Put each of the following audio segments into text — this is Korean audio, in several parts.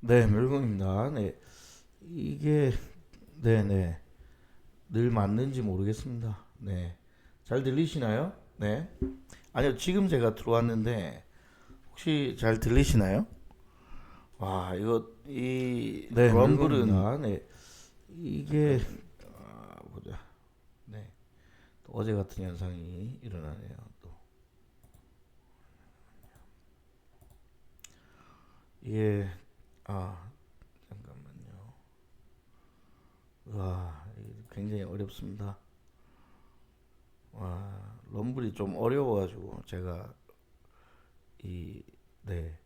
네, 멸공입니다. 네, 이게 네네 늘 맞는지 모르겠습니다. 네, 잘 들리시나요? 네, 아니요 지금 제가 들어왔는데 혹시 잘 들리시나요? 와, 이거 이 네, 럼블은 멸공입니다. 네, 이게 보자. 네, 또 어제 같은 현상이 일어나네요. 또 이게 아 잠깐만요. 와, 이게 굉장히 어렵습니다. 와, 럼블이 좀 어려워가지고 제가 이 네,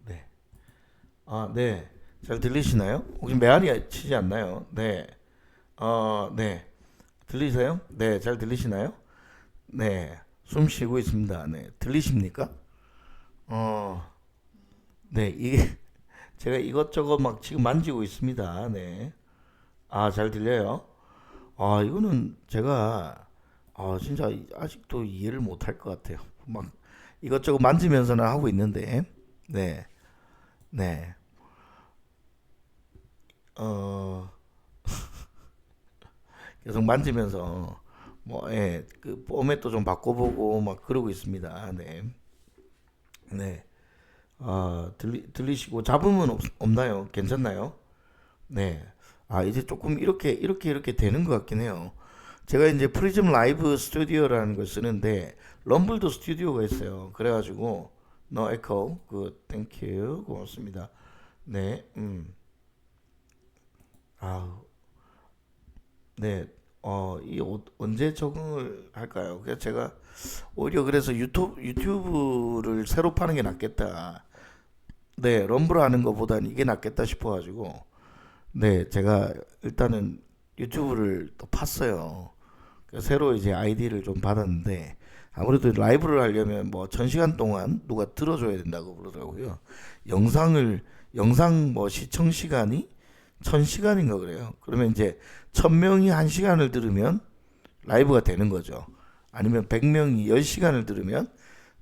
네. 네. 잘 들리시나요? 혹시 메아리 치지 않나요? 네. 네. 들리세요? 네. 잘 들리시나요? 네. 숨 쉬고 있습니다. 네. 들리십니까? 어, 네. 이게 제가 이것저것 막 지금 만지고 있습니다. 네. 잘 들려요? 이거는 제가 진짜 아직도 이해를 못 할 것 같아요. 막 이것저것 만지면서는 하고 있는데. 네. 네. 어, 계속 만지면서 뭐, 그 포맷도 좀 바꿔보고 막 그러고 있습니다. 네, 네. 들리시고 잡음은 없나요? 괜찮나요? 네. 이제 조금 이렇게 되는 것 같긴 해요. 제가 이제 프리즘 라이브 스튜디오라는 걸 쓰는데 럼블도 스튜디오가 있어요. 그래가지고 no echo, good, thank you, 고맙습니다. 네, 아, 네. 언제 적응을 할까요? 그래서 제가 오히려 그래서 유튜브를 새로 파는 게 낫겠다. 네, 럼블 하는 것보다는 이게 낫겠다 싶어가지고, 네, 제가 일단은 유튜브를 또 팠어요. 그래서 새로 이제 아이디를 좀 받았는데, 아무래도 라이브를 하려면 뭐 1000시간 동안 누가 들어줘야 된다고 그러더라고요. 영상 뭐 시청 시간이 1000시간인가 그래요. 그러면 이제 1000명이 1시간을 들으면 라이브가 되는 거죠. 아니면 100명이 10시간을 들으면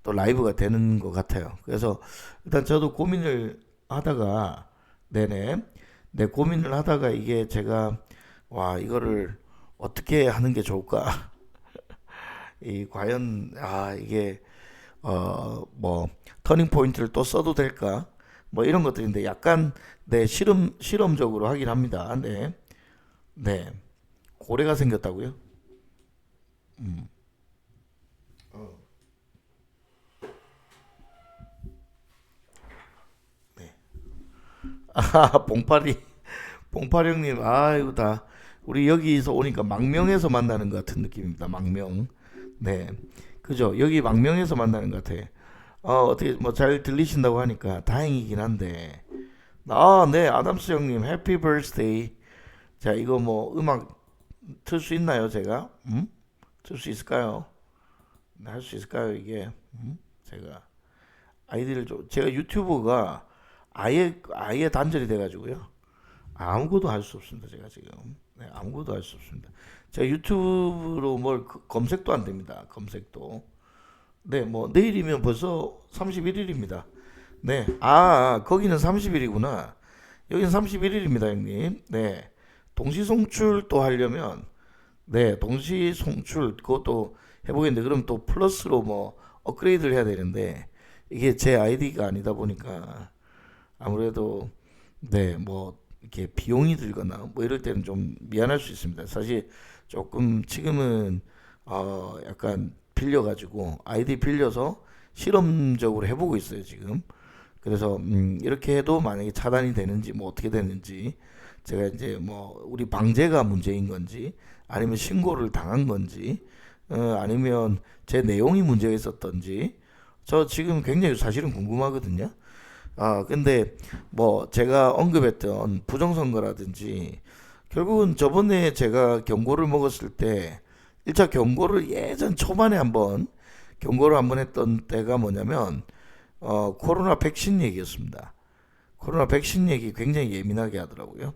또 라이브가 되는 것 같아요. 그래서 일단 저도 고민을 하다가 네네 네 고민을 하다가 이게 제가 와 이거를 어떻게 하는 게 좋을까? 이 과연 이게 뭐 터닝 포인트를 또 써도 될까? 뭐 이런 것들인데 약간 네 실험적으로 하긴 합니다. 네. 네. 고래가 생겼다고요? 네. 봉파리 봉파리 형님 이거 다 우리 여기서 오니까 망명에서 만나는 것 같은 느낌입니다. 망명. 네. 그죠? 여기 망명에서 만나는 것 같아. 어떻게 뭐 잘 들리신다고 하니까 다행이긴 한데. 네. 아담스 형님 해피 버스데이. 자, 이거 뭐 음악 틀 수 있나요, 제가? 틀 수 있을까요? 할 수 있을까요, 이게? 제가 아이디를 좀 제가 유튜브가 아예 단절이 돼 가지고요. 아무것도 할 수 없습니다. 제가 지금 네, 아무것도 할 수 없습니다. 제가 유튜브로 뭘 검색도 안 됩니다. 검색도. 네, 뭐 내일이면 벌써 31일입니다. 네, 거기는 30일이구나. 여기는 31일입니다, 형님. 네, 동시 송출 또 하려면 동시 송출 그것도 해보겠는데 그럼 또 플러스로 뭐 업그레이드를 해야 되는데 이게 제 아이디가 아니다 보니까 아무래도 뭐 이렇게 비용이 들거나 뭐 이럴 때는 좀 미안할 수 있습니다. 사실 조금 지금은 약간 빌려가지고 아이디 빌려서 실험적으로 해보고 있어요 지금. 그래서 이렇게 해도 만약에 차단이 되는지 뭐 어떻게 되는지 제가 이제 뭐 우리 방제가 문제인 건지 아니면 신고를 당한 건지 아니면 제 내용이 문제가 있었던지 저 지금 굉장히 사실은 궁금하거든요. 근데 뭐 제가 언급했던 부정선거라든지 결국은 저번에 제가 경고를 먹었을 때 1차 경고를 예전 초반에 한번 경고를 한번 했던 때가 뭐냐면 코로나 백신 얘기였습니다. 코로나 백신 얘기 굉장히 예민하게 하더라고요.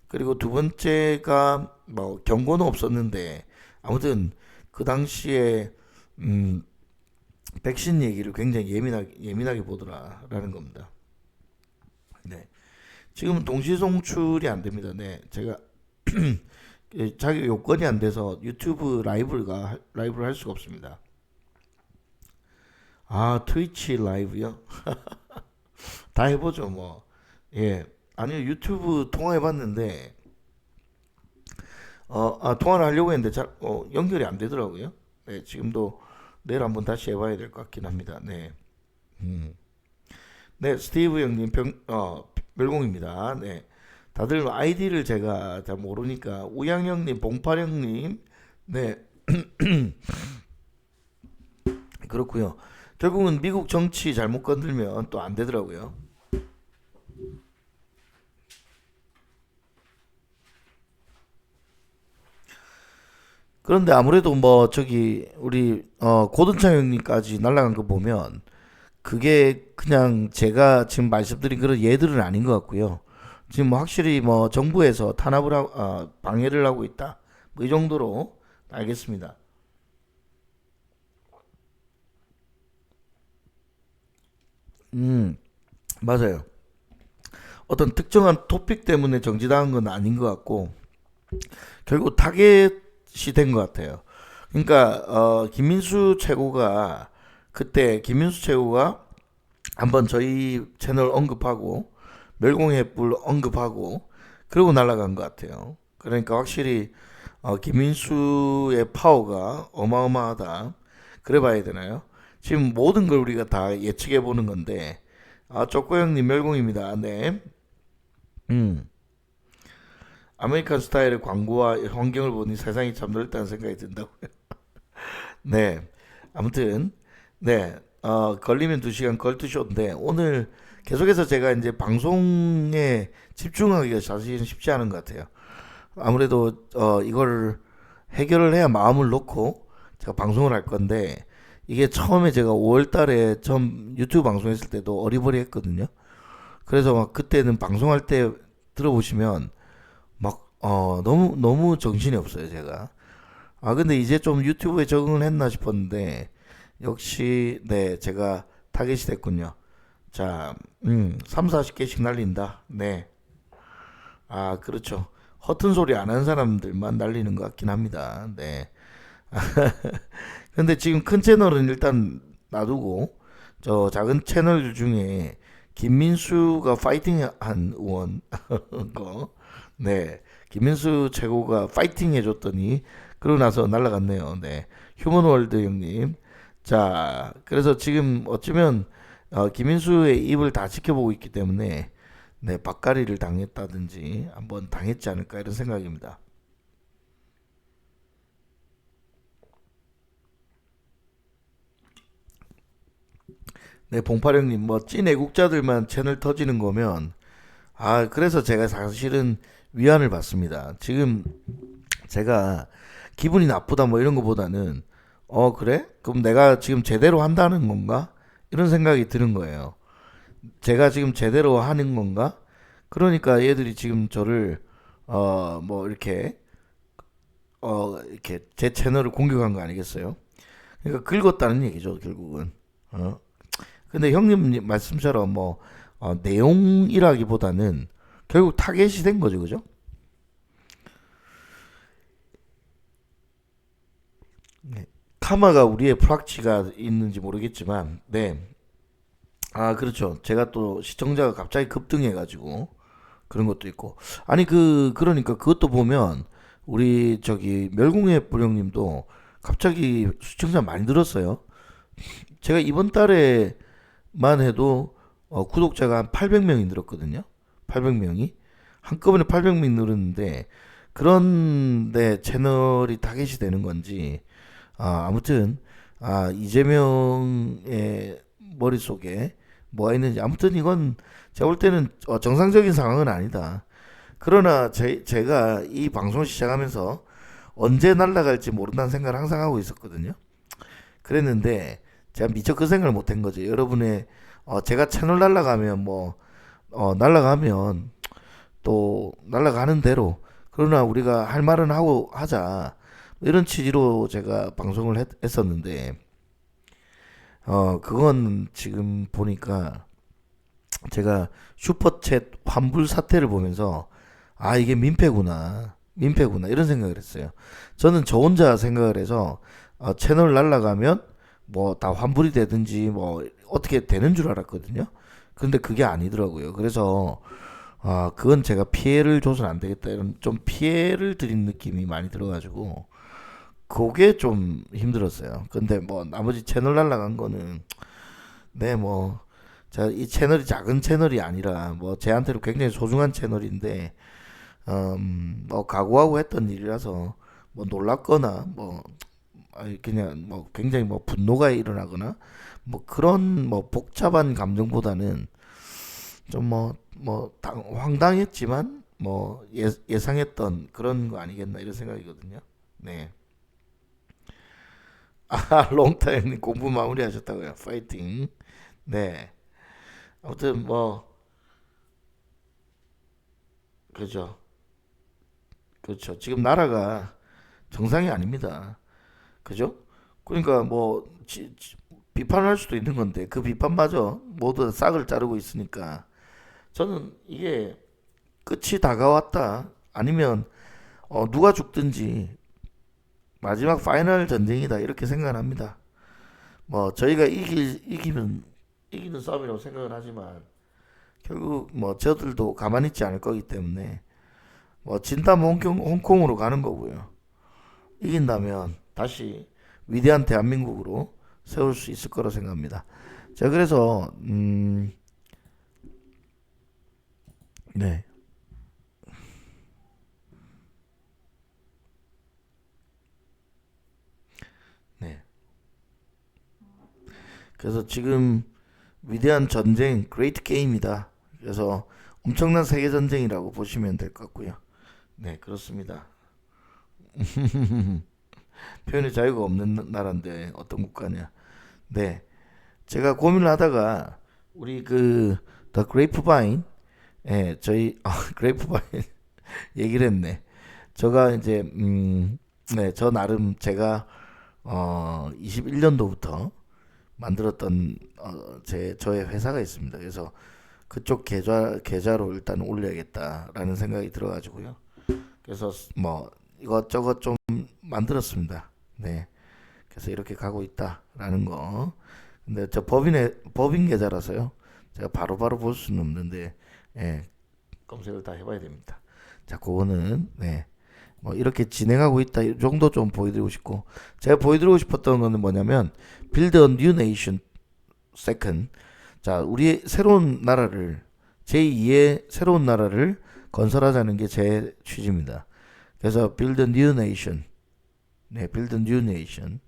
그리고 두 번째가 뭐 경고는 없었는데 아무튼 그 당시에 음, 백신 얘기를 굉장히 예민하게 보더라라는 겁니다. 네. 지금은 동시 송출이 안 됩니다. 네. 제가 자기 요건이 안 돼서 유튜브 라이브를 할 수가 없습니다. 트위치 라이브요? 다 해보죠, 뭐. 예. 아니요, 유튜브 통화해봤는데, 통화를 하려고 했는데 연결이 안 되더라고요. 네, 지금도 내일 한번 다시 해봐야 될 것 같긴 합니다. 네. 음. 네, 스티브 형님 멸공입니다. 네. 다들 아이디를 제가 잘 모르니까 우양 형님, 봉팔 형님, 네, 그렇고요. 결국은 미국 정치 잘못 건들면 또 안 되더라고요. 그런데 아무래도 뭐 저기 우리 고든창 형님까지 날아간 거 보면 그게 그냥 제가 지금 말씀드린 그런 예들은 아닌 것 같고요. 지금 뭐 확실히 뭐 정부에서 방해를 하고 있다. 뭐 이 정도로 알겠습니다. 음, 맞아요. 어떤 특정한 토픽 때문에 정지당한 건 아닌 것 같고 결국 타겟이 된 것 같아요. 그러니까 김민수 최고가 한번 저희 채널 언급하고 멸공의 불 언급하고 그러고 날아간 것 같아요. 그러니까 확실히 김민수의 파워가 어마어마하다. 그래 봐야 되나요? 지금 모든 걸 우리가 다 예측해 보는 건데 쪼꼬 형님 멸공입니다. 네. 음. 아메리칸 스타일의 광고와 환경을 보니 세상이 참 넓다는 생각이 든다고요. 네. 아무튼 네. 걸리면 2시간 걸투쇼인데 오늘 계속해서 제가 이제 방송에 집중하기가 사실은 쉽지 않은 것 같아요. 아무래도 이걸 해결을 해야 마음을 놓고 제가 방송을 할 건데 이게 처음에 제가 5월 달에 처음 유튜브 방송했을 때도 어리버리했거든요. 그래서 막 그때는 방송할 때 들어보시면 막 너무 너무 정신이 없어요, 제가. 근데 이제 좀 유튜브에 적응을 했나 싶었는데 역시 네, 제가 타겟이 됐군요. 자, 3, 40개씩 날린다. 네. 그렇죠. 허튼 소리 안 하는 사람들만 날리는 것 같긴 합니다. 네. 근데 지금 큰 채널은 일단 놔두고 저 작은 채널 중에 김민수가 파이팅한 의원 거, 네, 김민수 최고가 파이팅 해줬더니 그러고 나서 날라갔네요. 네, 휴먼월드 형님. 자, 그래서 지금 어쩌면 김민수의 입을 다 지켜보고 있기 때문에 네, 밥가리를 당했다든지 한번 당했지 않을까 이런 생각입니다. 네, 봉파령님, 뭐, 찐 애국자들만 채널 터지는 거면, 그래서 제가 사실은 위안을 받습니다. 지금 제가 기분이 나쁘다 뭐 이런 거보다는, 그래? 그럼 내가 지금 제대로 한다는 건가? 이런 생각이 드는 거예요. 제가 지금 제대로 하는 건가? 그러니까 얘들이 지금 저를, 뭐, 이렇게 제 채널을 공격한 거 아니겠어요? 그러니까 긁었다는 얘기죠, 결국은. 어? 근데 형님 말씀처럼 뭐 내용이라기보다는 결국 타겟이 된 거죠, 그죠? 네. 카마가 우리의 프락치가 있는지 모르겠지만, 네. 그렇죠. 제가 또 시청자가 갑자기 급등해가지고 그런 것도 있고, 아니 그러니까 그것도 보면 우리 저기 멸공의 불령님도 갑자기 시청자 많이 늘었어요. 제가 이번 달에만 해도 구독자가 한 800명이 늘었거든요. 800명이 한꺼번에 800명이 늘었는데 그런데 채널이 타겟이 되는 건지 아무튼 이재명의 머릿속에 뭐가 있는지. 아무튼 이건 제가 볼 때는 정상적인 상황은 아니다. 그러나 제가 이 방송을 시작하면서 언제 날아갈지 모른다는 생각을 항상 하고 있었거든요. 그랬는데 제가 미처 그 생각을 못 한 거죠. 여러분의 제가 채널 날아가면 뭐 날아가면 또 날아가는 대로, 그러나 우리가 할 말은 하고 하자, 뭐 이런 취지로 제가 방송을 했었는데 그건 지금 보니까 제가 슈퍼챗 환불 사태를 보면서 아, 이게 민폐구나 이런 생각을 했어요. 저는 저 혼자 생각을 해서 채널 날라가면 뭐 다 환불이 되든지 뭐 어떻게 되는 줄 알았거든요. 근데 그게 아니더라고요. 그래서 그건 제가 피해를 줘서는 안 되겠다, 이런 좀 피해를 드린 느낌이 많이 들어가지고 그게 좀 힘들었어요. 근데 뭐 나머지 채널 날라간 거는 네, 뭐 자, 이 채널이 작은 채널이 아니라 뭐 제한테는 굉장히 소중한 채널인데 뭐 각오하고 했던 일이라서 뭐 놀랍거나 뭐 아니, 그냥 뭐 굉장히 뭐 분노가 일어나거나 뭐 그런 뭐 복잡한 감정보다는 좀 황당했지만 뭐 예상했던 그런 거 아니겠나 이런 생각이거든요. 네. 롱타임님 공부 마무리하셨다고요. 파이팅. 네. 아무튼 뭐 그죠. 그렇죠. 지금 나라가 정상이 아닙니다. 그죠? 그러니까 뭐 비판할 수도 있는 건데 그 비판마저 모두 싹을 자르고 있으니까 저는 이게 끝이 다가왔다, 아니면 누가 죽든지 마지막 파이널 전쟁이다 이렇게 생각합니다. 뭐 저희가 이기면 이기는 싸움이라고 생각을 하지만 결국 뭐 저들도 가만히 있지 않을 거기 때문에 뭐 진다면 홍콩으로 가는 거고요. 이긴다면 다시 위대한 대한민국으로 세울 수 있을 거라 생각합니다. 자, 그래서 네, 네. 그래서 지금 위대한 전쟁, 그레이트 게임이다. 그래서 엄청난 세계 전쟁이라고 보시면 될 것 같고요. 네, 그렇습니다. 표현의 자유가 없는 나라인데 어떤 국가냐. 네, 제가 고민을 하다가 우리 더 그레이프바인, 예, 저희 그레이프바인 얘기를 했네. 제가 이제 네, 저 나름 제가 21년도부터 만들었던 저의 회사가 있습니다. 그래서 그쪽 계좌로 일단 올려야겠다라는 생각이 들어가지고요. 그래서 뭐 이것저것 좀 만들었습니다. 네. 그래서 이렇게 가고 있다라는 거. 근데 저 법인 계좌라서요. 제가 바로바로 볼 수는 없는데, 예, 검색을 다 해봐야 됩니다. 자, 그거는 네. 뭐 이렇게 진행하고 있다 이 정도 좀 보여드리고 싶고, 제가 보여드리고 싶었던 거는 뭐냐면 Build a New Nation Second. 자, 우리의 새로운 나라를, 제2의 새로운 나라를 건설하자는 게 제 취지입니다. 그래서 Build a New Nation, 네, Build a New Nation,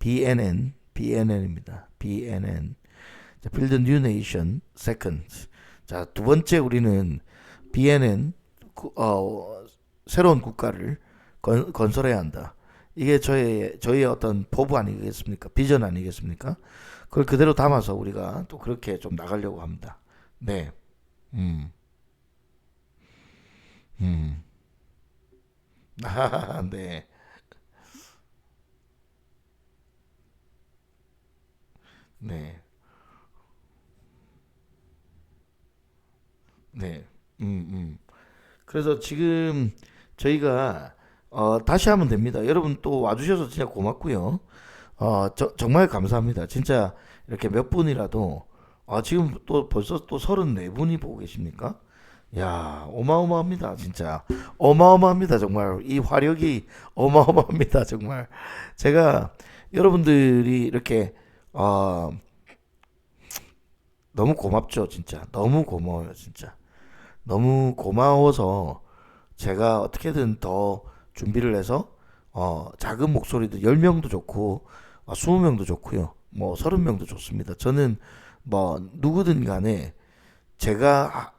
BNN입니다. BNN. 자, Build a New Nation Second. 자, 두 번째 우리는 BNN, 새로운 국가를 건설해야 한다. 이게 저희의 어떤 포부 아니겠습니까? 비전 아니겠습니까? 그걸 그대로 담아서 우리가 또 그렇게 좀 나가려고 합니다. 네. 음. 음. 네. 네. 네. 음. 그래서 지금 저희가 다시 하면 됩니다. 여러분 또 와주셔서 진짜 고맙고요. 정말 감사합니다. 진짜 이렇게 몇 분이라도 지금 또 벌써 또 34분이 보고 계십니까? 야, 어마어마합니다. 진짜 어마어마합니다. 정말 이 화력이 어마어마합니다. 정말 제가 여러분들이 이렇게 어, 너무 고맙죠. 진짜 너무 고마워요. 진짜 너무 고마워서 제가 어떻게든 더 준비를 해서 작은 목소리도 10명도 좋고 20명도 좋고요. 뭐 30명도 좋습니다. 저는 뭐 누구든 간에 제가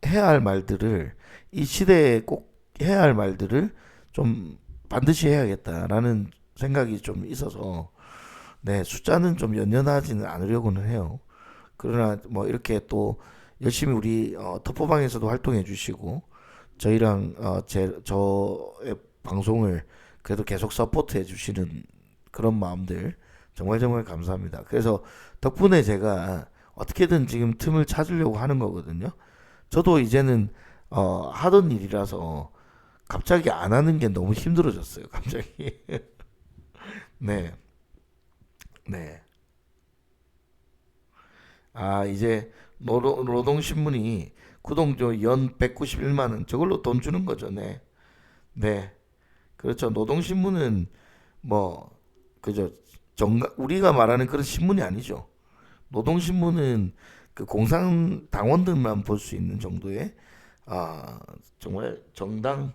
해야 할 말들을 이 시대에 꼭 해야 할 말들을 좀 반드시 해야겠다라는 생각이 좀 있어서 네, 숫자는 좀 연연하지는 않으려고는 해요. 그러나 뭐 이렇게 또 열심히 우리 터포방에서도 활동해 주시고 저희랑 저의 방송을 그래도 계속 서포트해 주시는 그런 마음들 정말 정말 감사합니다. 그래서 덕분에 제가 어떻게든 지금 틈을 찾으려고 하는 거거든요. 저도 이제는 하던 일이라서 갑자기 안 하는 게 너무 힘들어졌어요. 갑자기. 네, 네. 아, 이제 노동신문이 구독료 연 191만 원 저걸로 돈 주는 거죠. 네. 네. 그렇죠. 노동신문은 뭐 그죠. 우리가 말하는 그런 신문이 아니죠. 노동신문은 그 공산당원들만 볼 수 있는 정도의 아, 정말 정당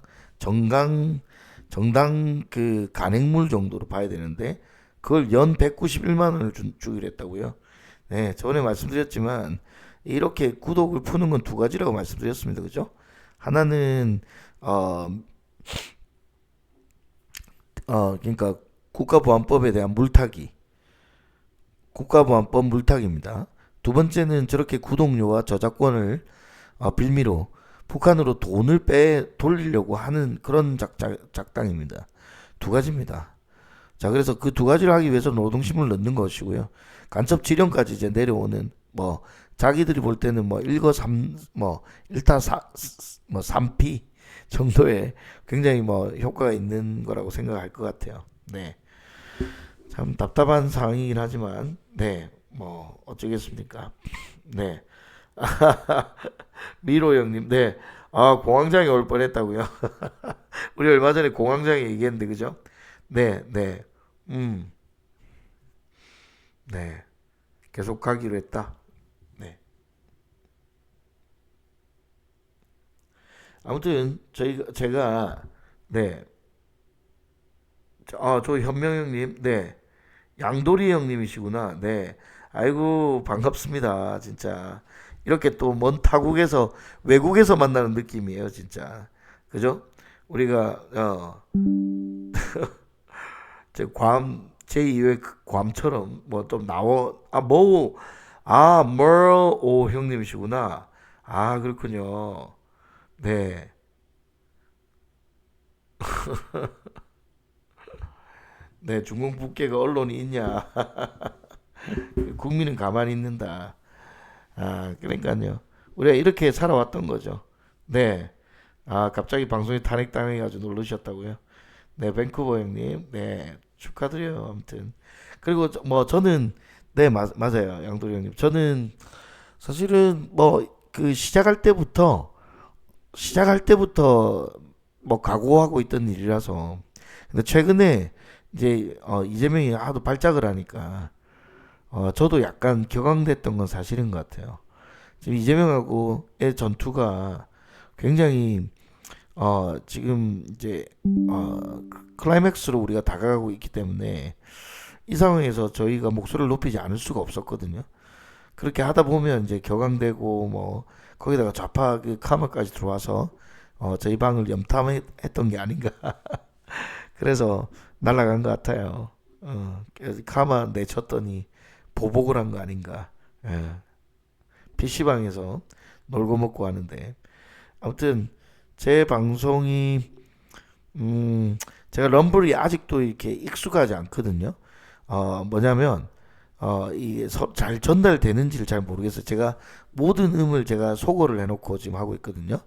그 간행물 정도로 봐야 되는데 그걸 연 191만 원을 주기로 했다고요. 네, 저번에 말씀드렸지만 이렇게 구독을 푸는 건 두 가지라고 말씀드렸습니다. 그죠? 하나는 어, 그러니까 국가보안법에 대한 물타기, 국가보안법 물타기입니다. 두 번째는 저렇게 구독료와 저작권을 빌미로 북한으로 돈을 빼 돌리려고 하는 그런 작당입니다. 두 가지입니다. 자, 그래서 그 두 가지를 하기 위해서 노동신문을 넣는 것이고요. 간첩 지령까지 이제 내려오는 뭐 자기들이 볼 때는 뭐 일거삼 뭐 일타 뭐 삼피 정도의 굉장히 뭐 효과가 있는 거라고 생각할 것 같아요. 네. 참 답답한 상황이긴 하지만 네. 뭐 어쩌겠습니까? 네. 미로 형님. 네. 아, 공황장애 올 뻔했다고요. 우리 얼마 전에 공황장애 얘기했는데 그죠? 네, 네. 음. 네. 계속 가기로 했다. 네. 아무튼 제가 네. 저 현명 형님. 네. 양도리 형님이시구나. 네. 아이고 반갑습니다. 진짜. 이렇게 또 먼 타국에서 외국에서 만나는 느낌이에요, 진짜. 그죠? 우리가 제2의 괌처럼 뭐 좀 나워 머오 형님이시구나. 아, 그렇군요. 네. 네, 중공 북계가 언론이 있냐? 국민은 가만히 있는다. 아, 그러니까요. 우리가 이렇게 살아왔던 거죠. 네. 아, 갑자기 방송에 탄핵당해가지고 놀라셨다고요? 네, 밴쿠버 형님. 네, 축하드려요. 아무튼. 그리고 뭐 저는 네, 맞아요. 양도리 형님. 저는 사실은 뭐 그 시작할 때부터 뭐 각오하고 있던 일이라서 근데 최근에 이제 이재명이 하도 발작을 하니까 저도 약간 격앙됐던 건 사실인 것 같아요. 지금 이재명하고의 전투가 굉장히 지금 이제 어, 클라이맥스로 우리가 다가가고 있기 때문에 이 상황에서 저희가 목소리를 높이지 않을 수가 없었거든요. 그렇게 하다 보면 이제 격앙되고 뭐 거기다가 좌파 그 카마까지 들어와서 저희 방을 염탐했던 게 아닌가. 그래서 날아간 것 같아요. 그래서 카마 내쳤더니 보복을 한 거 아닌가. 예. PC방에서 놀고 먹고 하는데 아무튼 제 방송이 제가 럼블이 아직도 이렇게 익숙하지 않거든요. 뭐냐면 이게 잘 전달되는지를 잘 모르겠어요. 제가 모든 음을 제가 소거를 해놓고 지금 하고 있거든요.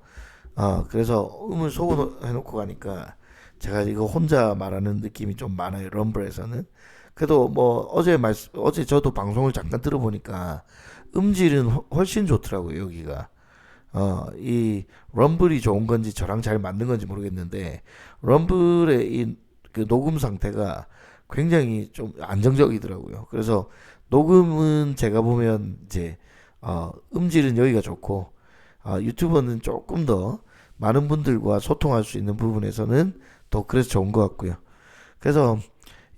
그래서 음을 소거 해놓고 가니까 제가 이거 혼자 말하는 느낌이 좀 많아요. 럼블에서는. 그래도 뭐 어제 저도 방송을 잠깐 들어보니까 음질은 훨씬 좋더라고요. 여기가. 이 럼블이 좋은 건지 저랑 잘 맞는 건지 모르겠는데 럼블의 이 그 녹음 상태가 굉장히 좀 안정적이더라고요. 그래서 녹음은 제가 보면 이제 음질은 여기가 좋고 유튜버는 조금 더 많은 분들과 소통할 수 있는 부분에서는 더 그래서 좋은 것 같고요. 그래서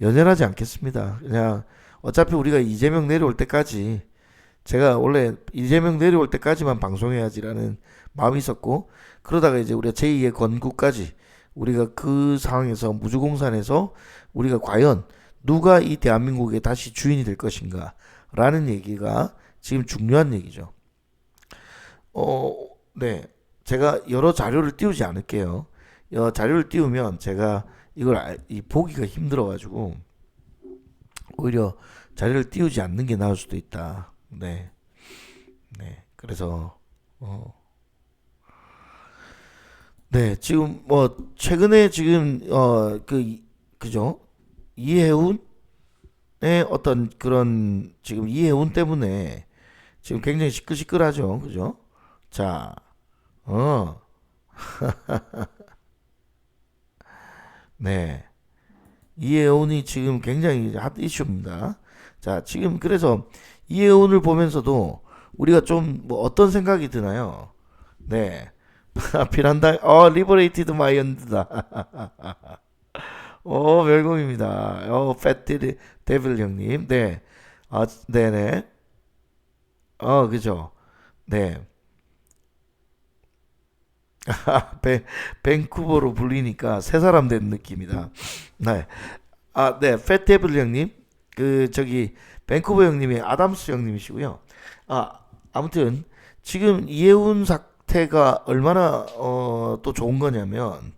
연연하지 않겠습니다. 그냥 어차피 우리가 이재명 내려올 때까지 제가 원래 이재명 내려올 때까지만 방송해야지라는 마음이 있었고, 그러다가 이제 우리가 제2의 건국까지 우리가 그 상황에서 무주공산에서 우리가 과연 누가 이 대한민국의 다시 주인이 될 것인가 라는 얘기가 지금 중요한 얘기죠. 어, 네. 제가 여러 자료를 띄우지 않을게요. 자료를 띄우면 제가 이걸 보기가 힘들어가지고 오히려 자료를 띄우지 않는 게 나을 수도 있다. 네. 네. 그래서, 네. 지금 뭐, 최근에 지금, 그죠? 이해운의 어떤 그런, 지금 이해운 때문에 지금 굉장히 시끌시끌하죠. 그죠? 자, 어, 네. 이해운이 지금 굉장히 핫 이슈입니다. 자, 지금 그래서 이해운을 보면서도 우리가 좀 뭐 어떤 생각이 드나요? 네. 피란다, 리버레이티드 마이언드다. 멸공입니다. 패티 데빌 형님. 네. 네네. 그죠. 네. 밴쿠버로 불리니까 새 사람 된 느낌이다. 네. 네. 패테블 형님. 저기 밴쿠버 형님이 아담스 형님이시고요. 아무튼 지금 이해운 사태가 얼마나 또 좋은 거냐면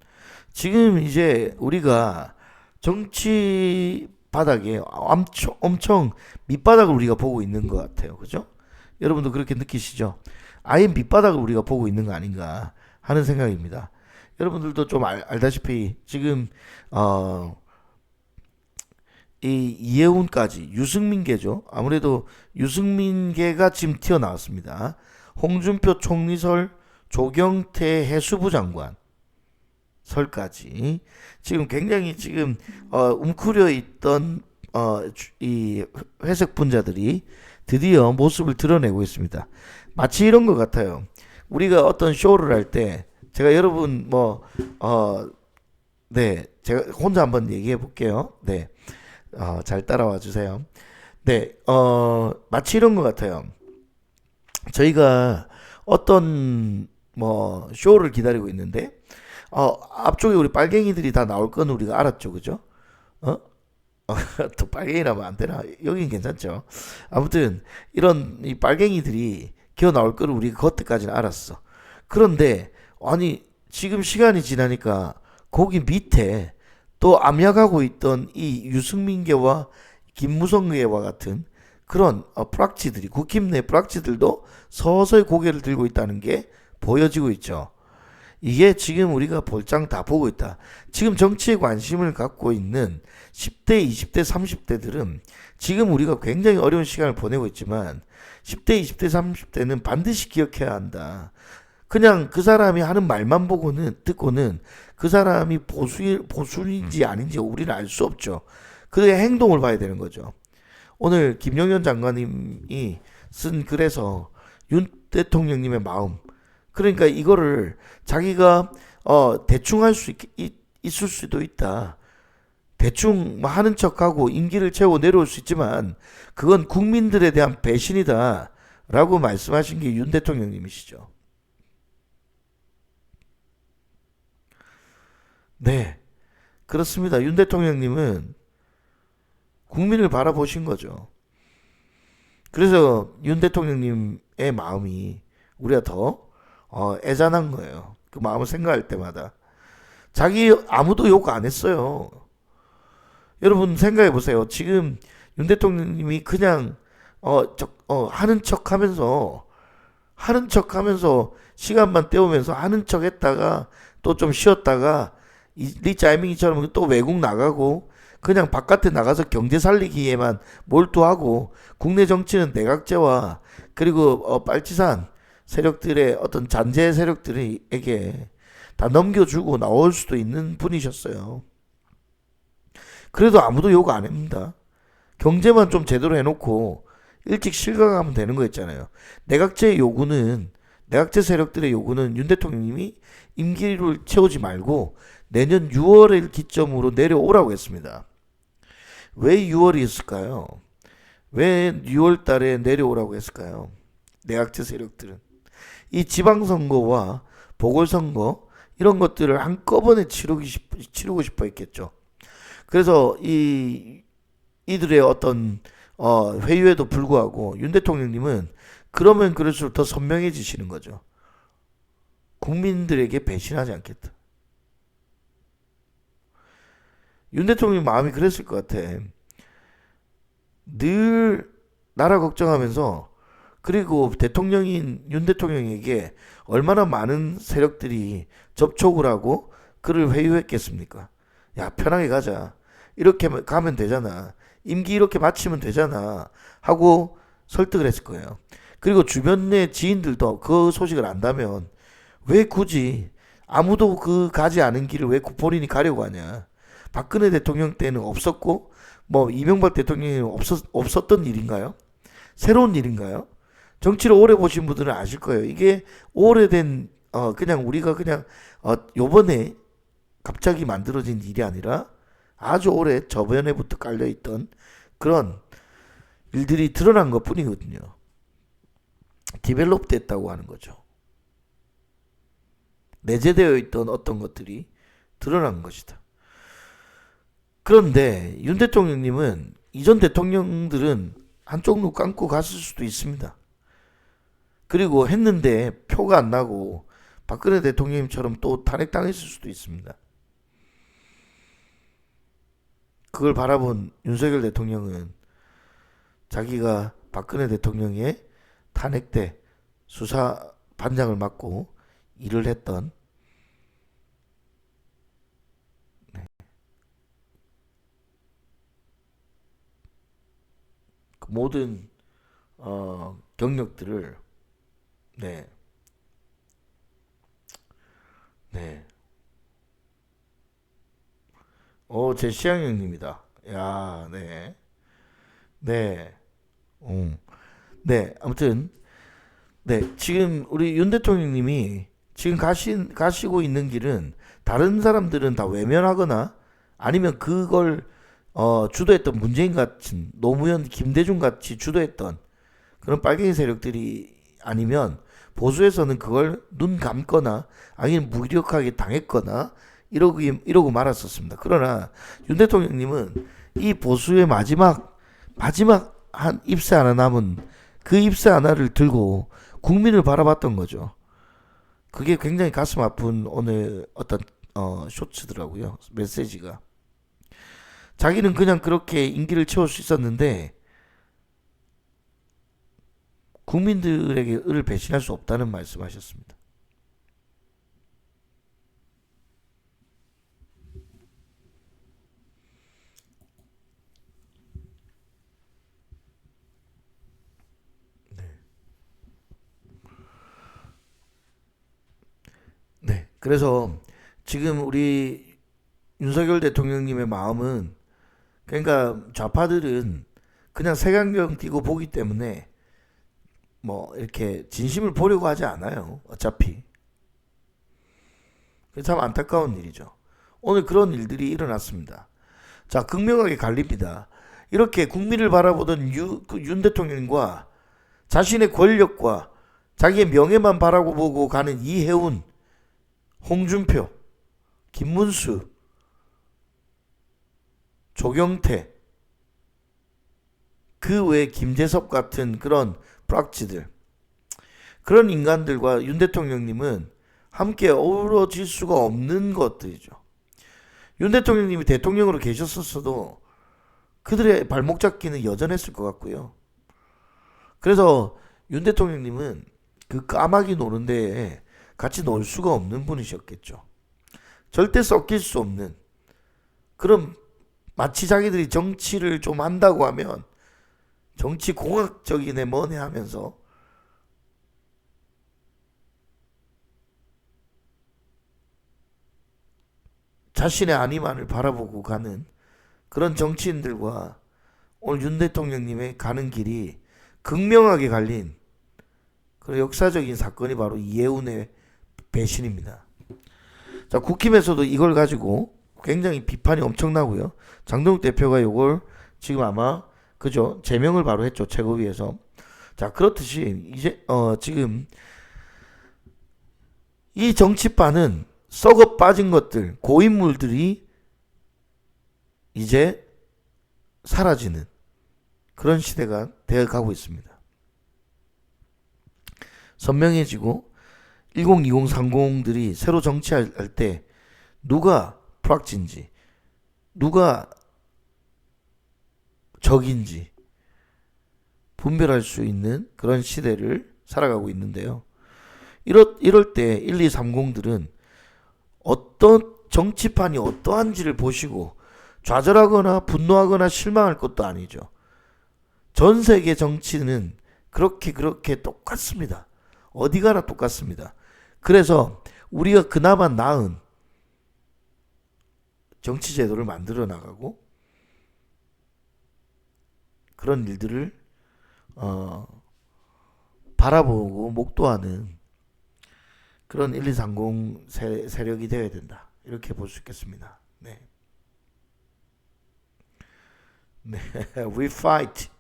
지금 이제 우리가 정치 바닥에 엄청 밑바닥을 우리가 보고 있는 것 같아요. 그죠? 여러분도 그렇게 느끼시죠? 아예 밑바닥을 우리가 보고 있는 거 아닌가 하는 생각입니다. 여러분들도 좀 알다시피 지금 어, 이 이해운까지 유승민계죠. 아무래도 유승민계가 지금 튀어나왔습니다. 홍준표 총리설, 조경태 해수부 장관 설까지 지금 굉장히 지금 웅크려 있던 이 회색 분자들이 드디어 모습을 드러내고 있습니다. 마치 이런 것 같아요. 우리가 어떤 쇼를 할 때 제가 여러분 네, 제가 혼자 한번 얘기해 볼게요. 네, 잘 따라와 주세요. 네, 마치 이런 것 같아요. 저희가 어떤 뭐 쇼를 기다리고 있는데 앞쪽에 우리 빨갱이들이 다 나올 건 우리가 알았죠, 그죠? 어? 또 빨갱이라면 안 되나? 여긴 괜찮죠. 아무튼 이런 이 빨갱이들이 기어 나올 거를 우리가 그때까지는 알았어. 그런데 아니 지금 시간이 지나니까 거기 밑에 또 암약하고 있던 이 유승민계와 김무성계와 같은 그런 프락치들이 국힘 내 프락치들도 서서히 고개를 들고 있다는 게 보여지고 있죠. 이게 지금 우리가 볼장 다 보고 있다. 지금 정치에 관심을 갖고 있는 10대, 20대, 30대들은 지금 우리가 굉장히 어려운 시간을 보내고 있지만 10대, 20대, 30대는 반드시 기억해야 한다. 그냥 그 사람이 하는 말만 보고는 듣고는 그 사람이 보수인지 아닌지 우리는 알 수 없죠. 그의 행동을 봐야 되는 거죠. 오늘 김용현 장관님이 쓴 글에서 윤 대통령님의 마음, 그러니까 이거를 자기가 대충 할 수 있을 수도 있다. 대충 뭐 하는 척하고 임기를 채우고 내려올 수 있지만 그건 국민들에 대한 배신이다 라고 말씀하신 게 윤 대통령님이시죠. 네, 그렇습니다. 윤 대통령님은 국민을 바라보신 거죠. 그래서 윤 대통령님의 마음이 우리가 더 애잔한 거예요. 그 마음을 생각할 때마다. 자기 아무도 욕 안 했어요. 여러분 생각해 보세요. 지금 윤 대통령님이 그냥 하는 척하면서 시간만 때우면서 하는 척했다가 또 좀 쉬었다가 리 짜이밍이처럼 또 외국 나가고 그냥 바깥에 나가서 경제 살리기에만 몰두하고 국내 정치는 내각제와 그리고 빨치산 세력들의 어떤 잔재 세력들에게 다 넘겨주고 나올 수도 있는 분이셨어요. 그래도 아무도 욕 안 합니다. 경제만 좀 제대로 해놓고 일찍 실각하면 되는 거였잖아요. 내각제 세력들의 요구는 윤 대통령님이 임기를 채우지 말고 내년 6월을 기점으로 내려오라고 했습니다. 왜 6월이었을까요? 왜 6월 달에 내려오라고 했을까요? 내각제 세력들은 이 지방선거와 보궐선거 이런 것들을 한꺼번에 치르고 싶어 했겠죠. 그래서 이들의 어떤 회유에도 불구하고 윤 대통령님은 그러면 그럴수록 더 선명해지시는 거죠. 국민들에게 배신하지 않겠다. 윤 대통령 마음이 그랬을 것 같아. 늘 나라 걱정하면서 그리고 대통령인 윤 대통령에게 얼마나 많은 세력들이 접촉을 하고 그를 회유했겠습니까? 야, 편하게 가자. 이렇게 가면 되잖아. 임기 이렇게 마치면 되잖아. 하고 설득을 했을 거예요. 그리고 주변 내 지인들도 그 소식을 안다면 왜 굳이 아무도 그 가지 않은 길을 왜 본인이 가려고 하냐. 박근혜 대통령 때는 없었고 뭐 이명박 대통령이 없었던 일인가요? 새로운 일인가요? 정치를 오래 보신 분들은 아실 거예요. 이게 오래된 그냥 우리가 그냥 요번에 갑자기 만들어진 일이 아니라 아주 오래 저번에부터 깔려있던 그런 일들이 드러난 것 뿐이거든요. 디벨롭 됐다고 하는 거죠. 내재되어 있던 어떤 것들이 드러난 것이다. 그런데 윤 대통령님은 이전 대통령들은 한쪽 눈 감고 갔을 수도 있습니다. 그리고 했는데 표가 안 나고 박근혜 대통령님처럼 또 탄핵당했을 수도 있습니다. 그걸 바라본 윤석열 대통령은 자기가 박근혜 대통령의 탄핵 때 수사 반장을 맡고 일을 했던 그 모든 경력들을 네, 네. 제 시향형님이다. 야, 네, 네, 네. 아무튼 네, 지금 우리 윤 대통령님이 지금 가시고 있는 길은 다른 사람들은 다 외면하거나 아니면 그걸 주도했던 문재인 같은 노무현, 김대중 같이 주도했던 그런 빨갱이 세력들이 아니면 보수에서는 그걸 눈 감거나 아니면 무기력하게 당했거나 이러고 말았었습니다. 그러나 윤 대통령님은 이 보수의 마지막 한 ipse 하나 남은 그 ipse 하나를 들고 국민을 바라봤던 거죠. 그게 굉장히 가슴 아픈 오늘 어떤 쇼츠더라고요. 메시지가. 자기는 그냥 그렇게 임기를 채울 수 있었는데 국민들에게 을 배신할 수 없다는 말씀하셨습니다. 네. 그래서 지금 우리 윤석열 대통령님의 마음은 그러니까 좌파들은 그냥 색안경 끼고 보기 때문에 뭐 이렇게 진심을 보려고 하지 않아요. 어차피. 그게 참 안타까운 일이죠. 오늘 그런 일들이 일어났습니다. 자, 극명하게 갈립니다. 이렇게 국민을 바라보던 윤 대통령과 자신의 권력과 자기의 명예만 바라보고 가는 이해운, 홍준표, 김문수, 조경태, 그 외에 김재섭 같은 그런 프락지들, 그런 인간들과 윤 대통령님은 함께 어우러질 수가 없는 것들이죠. 윤 대통령님이 대통령으로 계셨었어도 그들의 발목 잡기는 여전했을 것 같고요. 그래서 윤 대통령님은 그 까마귀 노는 데에 같이 놀 수가 없는 분이셨겠죠. 절대 섞일 수 없는 그런, 마치 자기들이 정치를 좀 한다고 하면 정치 공학적이네 뭐네 하면서 자신의 안위만을 바라보고 가는 그런 정치인들과 오늘 윤 대통령님의 가는 길이 극명하게 갈린 그런 역사적인 사건이 바로 이해운의 배신입니다. 자, 국힘에서도 이걸 가지고 굉장히 비판이 엄청나고요. 장동욱 대표가 이걸 지금 아마 그죠? 제명을 바로 했죠. 최고위에서. 자, 그렇듯이 이제 지금 이 정치판은 썩어 빠진 것들, 고인물들이 이제 사라지는 그런 시대가 되어 가고 있습니다. 선명해지고 1020, 30들이 새로 정치할 때 누가 프락진지, 누가 적인지 분별할 수 있는 그런 시대를 살아가고 있는데요. 이럴 때 1230들은 어떤 정치판이 어떠한지를 보시고 좌절하거나 분노하거나 실망할 것도 아니죠. 전 세계 정치는 그렇게 똑같습니다. 어디 가나 똑같습니다. 그래서 우리가 그나마 나은 정치 제도를 만들어 나가고 그런 일들을 바라보고 목도하는 그런 1230 세력이 되어야 된다. 이렇게 볼 수 있겠습니다. 네. 네. We fight.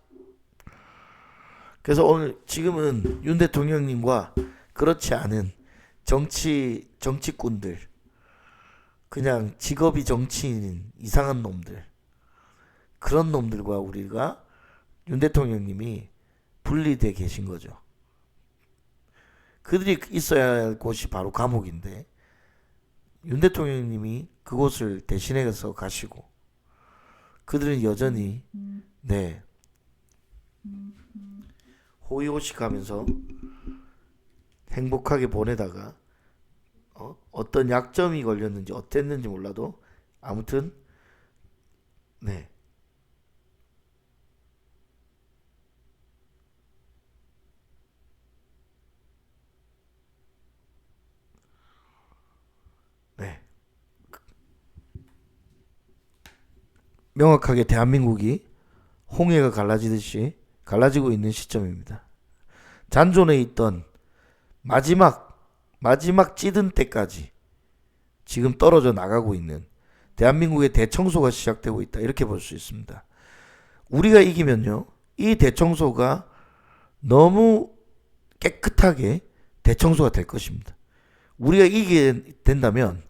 그래서 오늘 지금은 윤 대통령님과 그렇지 않은 정치꾼들, 그냥 직업이 정치인인 이상한 놈들, 그런 놈들과 우리가 윤 대통령님이 분리돼 계신 거죠. 그들이 있어야 할 곳이 바로 감옥인데 윤 대통령님이 그곳을 대신해서 가시고 그들은 여전히 네 호의호식하면서 행복하게 보내다가 어떤 약점이 걸렸는지 어땠는지 몰라도 아무튼 네 네. 명확하게 대한민국이 홍해가 갈라지듯이 갈라지고 있는 시점입니다. 잔존에 있던 마지막 찌든 때까지 지금 떨어져 나가고 있는 대한민국의 대청소가 시작되고 있다. 이렇게 볼 수 있습니다. 우리가 이기면요. 이 대청소가 너무 깨끗하게 대청소가 될 것입니다. 우리가 이기게 된다면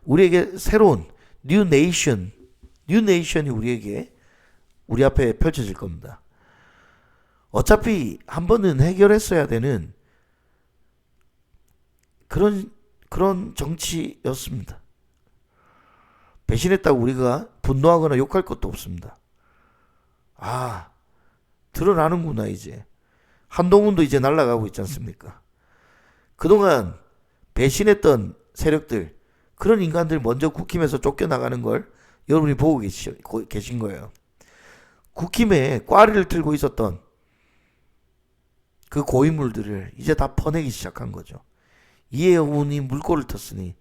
우리에게 새로운 뉴 네이션이 우리 앞에 펼쳐질 겁니다. 어차피 한 번은 해결했어야 되는 그런 정치였습니다. 배신했다고 우리가 분노하거나 욕할 것도 없습니다. 아, 드러나는구나 이제. 한동훈도 이제 날아가고 있지 않습니까? 그동안 배신했던 세력들, 그런 인간들 먼저 국힘에서 쫓겨나가는 걸 여러분이 보고 계신 거예요. 국힘에 꽈리를 들고 있었던 그 고인물들을 이제 다 퍼내기 시작한 거죠. 이해훈이 물꼬를 텄으니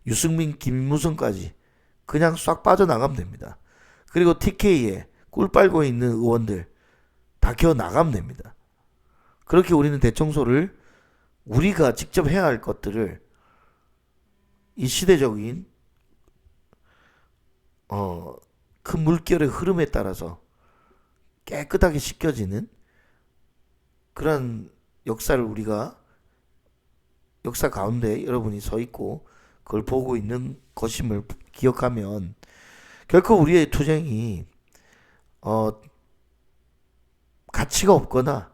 유승민, 김무성까지 그냥 싹 빠져나가면 됩니다. 그리고 TK에 꿀 빨고 있는 의원들 다 기어 나가면 됩니다. 그렇게 우리는 대청소를 우리가 직접 해야 할 것들을 이 시대적인 큰 물결의 흐름에 따라서 깨끗하게 씻겨지는 그런 역사를 우리가 역사 가운데 여러분이 서 있고 그걸 보고 있는 것임을 기억하면 결코 우리의 투쟁이 가치가 없거나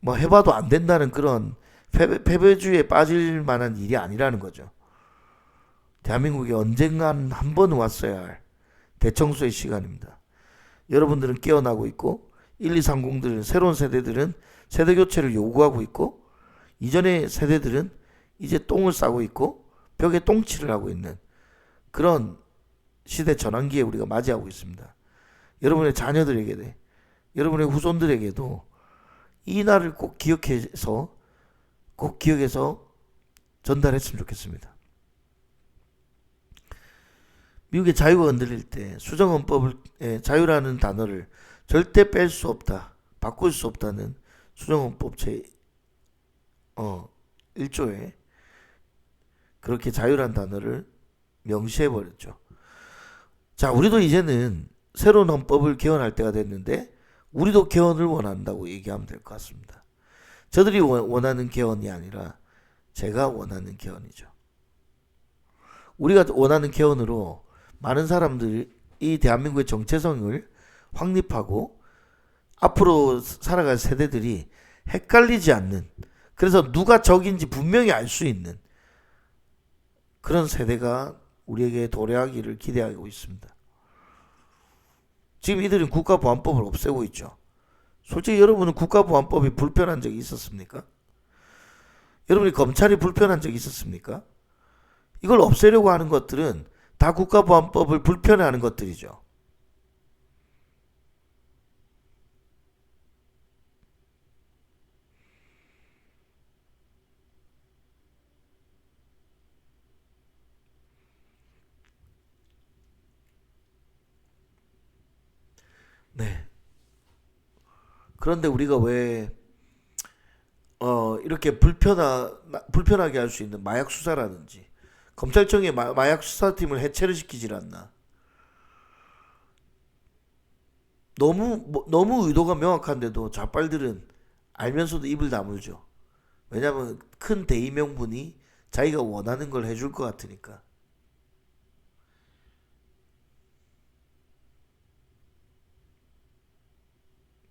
뭐 해봐도 안 된다는 그런 패배주의에 빠질 만한 일이 아니라는 거죠. 대한민국에 언젠간 한 번 왔어야 할 대청소의 시간입니다. 여러분들은 깨어나고 있고 1230들은 새로운 세대들은 세대 교체를 요구하고 있고 이전의 세대들은 이제 똥을 싸고 있고 벽에 똥칠을 하고 있는 그런 시대 전환기에 우리가 맞이하고 있습니다. 여러분의 자녀들에게 여러분의 후손들에게도 이 날을 꼭 기억해서 전달했으면 좋겠습니다. 미국의 자유가 흔들릴 때 수정헌법의 자유라는 단어를 절대 뺄 수 없다, 바꿀 수 없다는 수정헌법 제 1조에 그렇게 자유란 단어를 명시해버렸죠. 자, 우리도 이제는 새로운 헌법을 개헌할 때가 됐는데 우리도 개헌을 원한다고 얘기하면 될 것 같습니다. 저들이 원하는 개헌이 아니라 제가 원하는 개헌이죠. 우리가 원하는 개헌으로 많은 사람들이 대한민국의 정체성을 확립하고 앞으로 살아갈 세대들이 헷갈리지 않는, 그래서 누가 적인지 분명히 알 수 있는 그런 세대가 우리에게 도래하기를 기대하고 있습니다. 지금 이들은 국가보안법을 없애고 있죠. 솔직히 여러분은 국가보안법이 불편한 적이 있었습니까? 여러분이 검찰이 불편한 적이 있었습니까? 이걸 없애려고 하는 것들은 다 국가보안법을 불편해하는 것들이죠. 네. 그런데 우리가 왜 이렇게 불편하게 할 수 있는 마약 수사라든지 검찰청의 마약 수사팀을 해체를 시키질 않나? 너무 의도가 명확한데도 좌빨들은 알면서도 입을 다물죠. 왜냐하면 큰 대의명분이 자기가 원하는 걸 해줄 것 같으니까.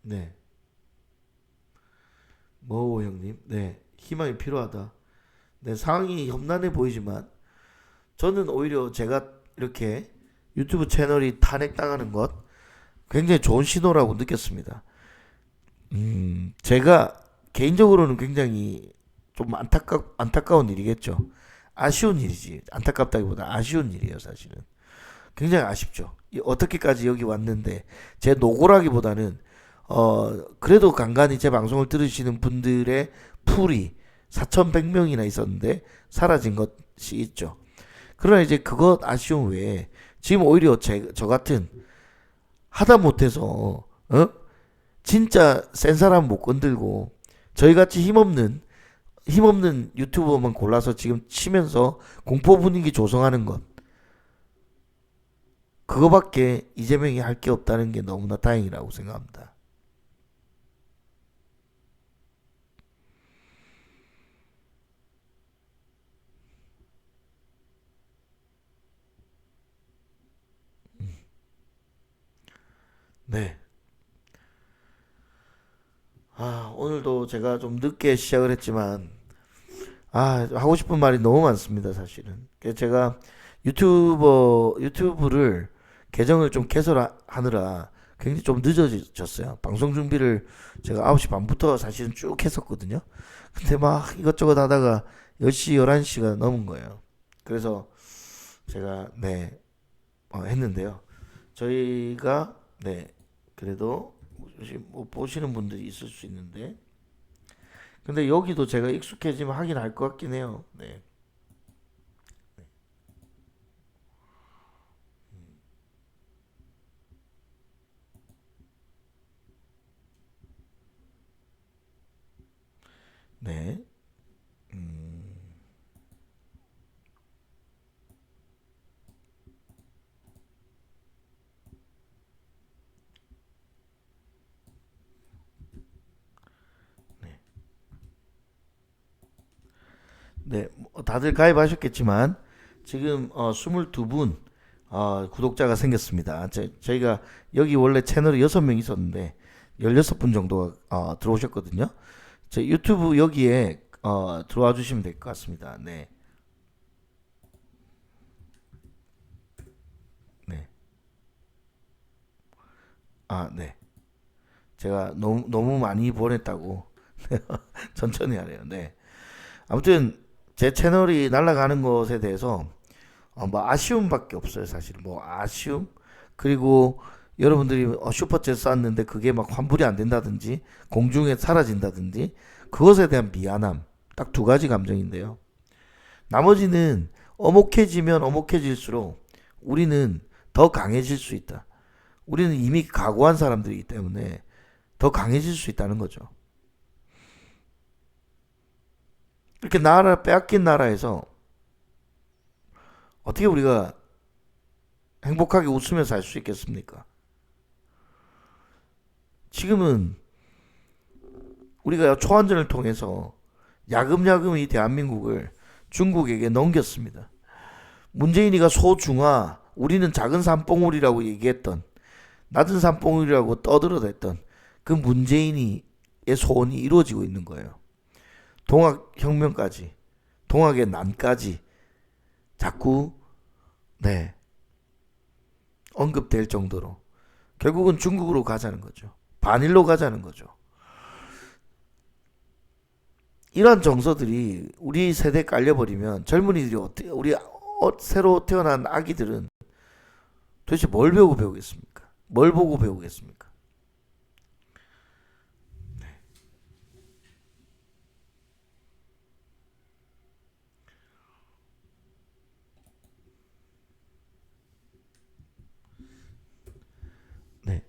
네. 뭐 형님, 네, 희망이 필요하다. 네, 상황이 험난해 보이지만 저는 오히려 제가 이렇게 유튜브 채널이 탄핵당하는 것 굉장히 좋은 신호라고 느꼈습니다. 제가 개인적으로는 굉장히 좀 안타까운 일이겠죠. 아쉬운 일이지. 안타깝다기보다 아쉬운 일이에요, 사실은. 굉장히 아쉽죠. 어떻게까지 여기 왔는데 제 노고라기보다는 그래도 간간히 제 방송을 들으시는 분들의 풀이 4,100명이나 있었는데 사라진 것이 있죠. 그러나 이제 그것 아쉬움 외에 지금 오히려 저 같은 하다 못해서 진짜 센 사람 못 건들고 저희같이 힘없는 유튜버만 골라서 지금 치면서 공포 분위기 조성하는 것, 그거밖에 이재명이 할 게 없다는 게 너무나 다행이라고 생각합니다. 네. 오늘도 제가 좀 늦게 시작을 했지만 하고 싶은 말이 너무 많습니다, 사실은. 그래서 제가 유튜브를 계정을 좀 개설하느라 굉장히 좀 늦어졌어요. 방송 준비를 제가 9시 반부터 사실은 쭉 했었거든요. 근데 막 이것저것 하다가 10시, 11시가 넘은 거예요. 그래서 제가, 네, 했는데요. 저희가, 네, 그래도 뭐 보시는 분들이 있을 수 있는데, 근데 여기도 제가 익숙해지면 하긴 할 것 같긴 해요. 네. 네. 네. 네. 다들 가입하셨겠지만 지금 22분 구독자가 생겼습니다. 저희가 여기 원래 채널이 6명 있었는데 16분 정도가 들어오셨거든요. 제 유튜브 여기에 들어와 주시면 될 것 같습니다. 네. 네. 네. 제가 너무 많이 보냈다고 천천히 하래요. 네. 아무튼 제 채널이 날아가는 것에 대해서 뭐 아쉬움밖에 없어요, 사실. 뭐 아쉬움, 그리고 여러분들이 슈퍼챗 쐈는데 그게 막 환불이 안 된다든지 공중에 사라진다든지 그것에 대한 미안함, 딱 두 가지 감정인데요. 나머지는 어목해지면 어목해질수록 우리는 더 강해질 수 있다. 우리는 이미 각오한 사람들이기 때문에 더 강해질 수 있다는 거죠. 이렇게 나라 빼앗긴 나라에서 어떻게 우리가 행복하게 웃으면서 살 수 있겠습니까? 지금은 우리가 초안전을 통해서 야금야금 이 대한민국을 중국에게 넘겼습니다. 문재인이가 소중화, 우리는 작은 산봉우리라고 얘기했던, 낮은 산봉우리라고 떠들어댔던 그 문재인이의 소원이 이루어지고 있는 거예요. 동학혁명까지, 동학의 난까지 자꾸 언급될 정도로 결국은 중국으로 가자는 거죠. 반일로 가자는 거죠. 이러한 정서들이 우리 세대에 깔려버리면 젊은이들이 어떻게, 우리 새로 태어난 아기들은 도대체 뭘 배우고 배우겠습니까? 뭘 보고 배우겠습니까? 네.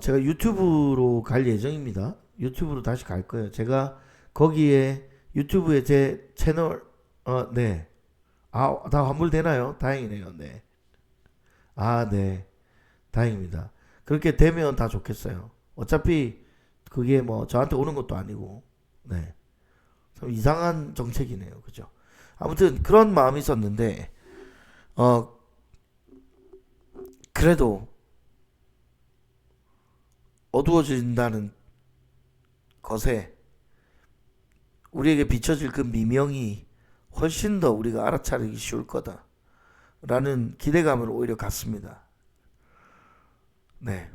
제가 유튜브로 갈 예정입니다. 유튜브로 다시 갈 거예요. 제가 거기에 유튜브에 제 채널, 네. 다 환불되나요? 다행이네요. 네. 네. 다행입니다. 그렇게 되면 다 좋겠어요. 어차피 그게 뭐 저한테 오는 것도 아니고, 네. 참 이상한 정책이네요. 그죠? 아무튼 그런 마음이 있었는데, 어, 그래도 어두워진다는 것에 우리에게 비춰질 그 미명이 훨씬 더 우리가 알아차리기 쉬울 거다라는 기대감을 오히려 갖습니다. 네.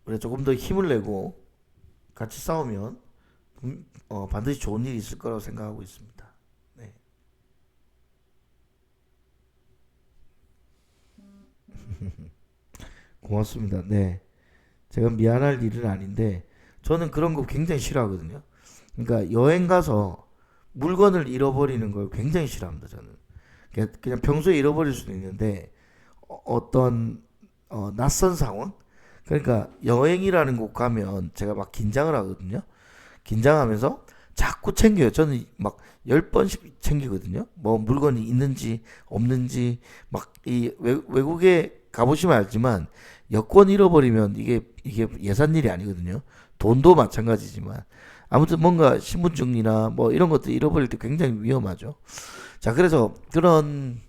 우리가 조금 더 힘을 내고 같이 싸우면 반드시 좋은 일이 있을 거라고 생각하고 있습니다. 네. 고맙습니다. 네. 제가 미안할 일은 아닌데 저는 그런 거 굉장히 싫어하거든요. 그러니까 여행 가서 물건을 잃어버리는 걸 굉장히 싫어합니다. 저는 그냥 평소에 잃어버릴 수도 있는데 어떤 낯선 상황, 그러니까 여행이라는 곳 가면 제가 막 긴장을 하거든요. 긴장하면서 자꾸 챙겨요. 저는 막 10번씩 챙기거든요. 뭐 물건이 있는지 없는지 막 이 외국에 가보시면 알지만 여권 잃어버리면 이게 예산 일이 아니거든요. 돈도 마찬가지지만 아무튼 뭔가 신분증이나 뭐 이런 것들 잃어버릴 때 굉장히 위험하죠. 자, 그래서 그런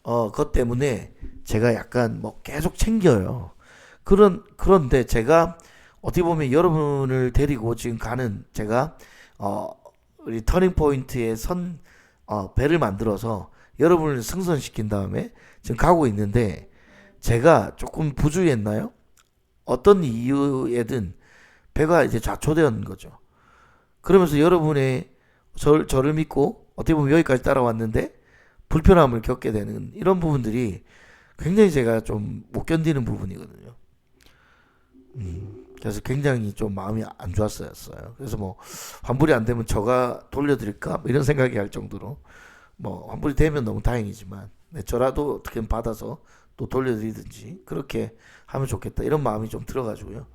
것 때문에 제가 약간 뭐 계속 챙겨요. 그런데 제가 어떻게 보면 여러분을 데리고 지금 가는, 제가 어 우리 터닝 포인트에 배를 만들어서 여러분을 승선시킨 다음에 지금 가고 있는데 제가 조금 부주의했나요? 어떤 이유에든 배가 이제 좌초된 거죠. 그러면서 여러분의 저를 믿고 어떻게 보면 여기까지 따라왔는데 불편함을 겪게 되는 이런 부분들이 굉장히 제가 좀 못 견디는 부분이거든요. 그래서 굉장히 좀 마음이 안 좋았어요. 그래서 뭐 환불이 안 되면 저가 돌려드릴까 뭐 이런 생각이 할 정도로, 뭐 환불이 되면 너무 다행이지만 저라도 어떻게든 받아서 또 돌려드리든지 그렇게 하면 좋겠다 이런 마음이 좀 들어가지고요.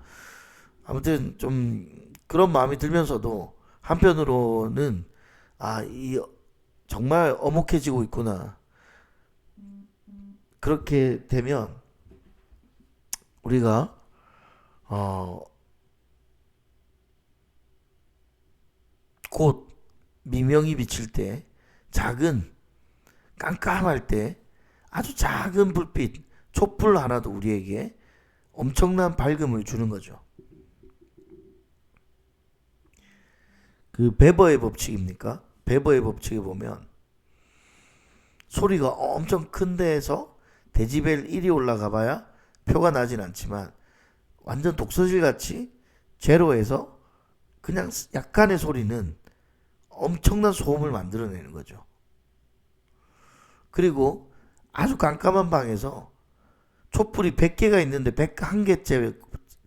아무튼 좀 그런 마음이 들면서도 한편으로는 이 정말 엄혹해지고 있구나. 그렇게 되면 우리가 곧 미명이 비칠 때, 작은 깜깜할 때 아주 작은 불빛, 촛불 하나도 우리에게 엄청난 밝음을 주는 거죠. 그 베버의 법칙입니까? 베버의 법칙에 보면 소리가 엄청 큰 데에서 데시벨 1이 올라가 봐야 표가 나진 않지만 완전 독서실 같이 제로에서 그냥 약간의 소리는 엄청난 소음을 만들어내는 거죠. 그리고 아주 깜깜한 방에서 촛불이 100개가 있는데 101개째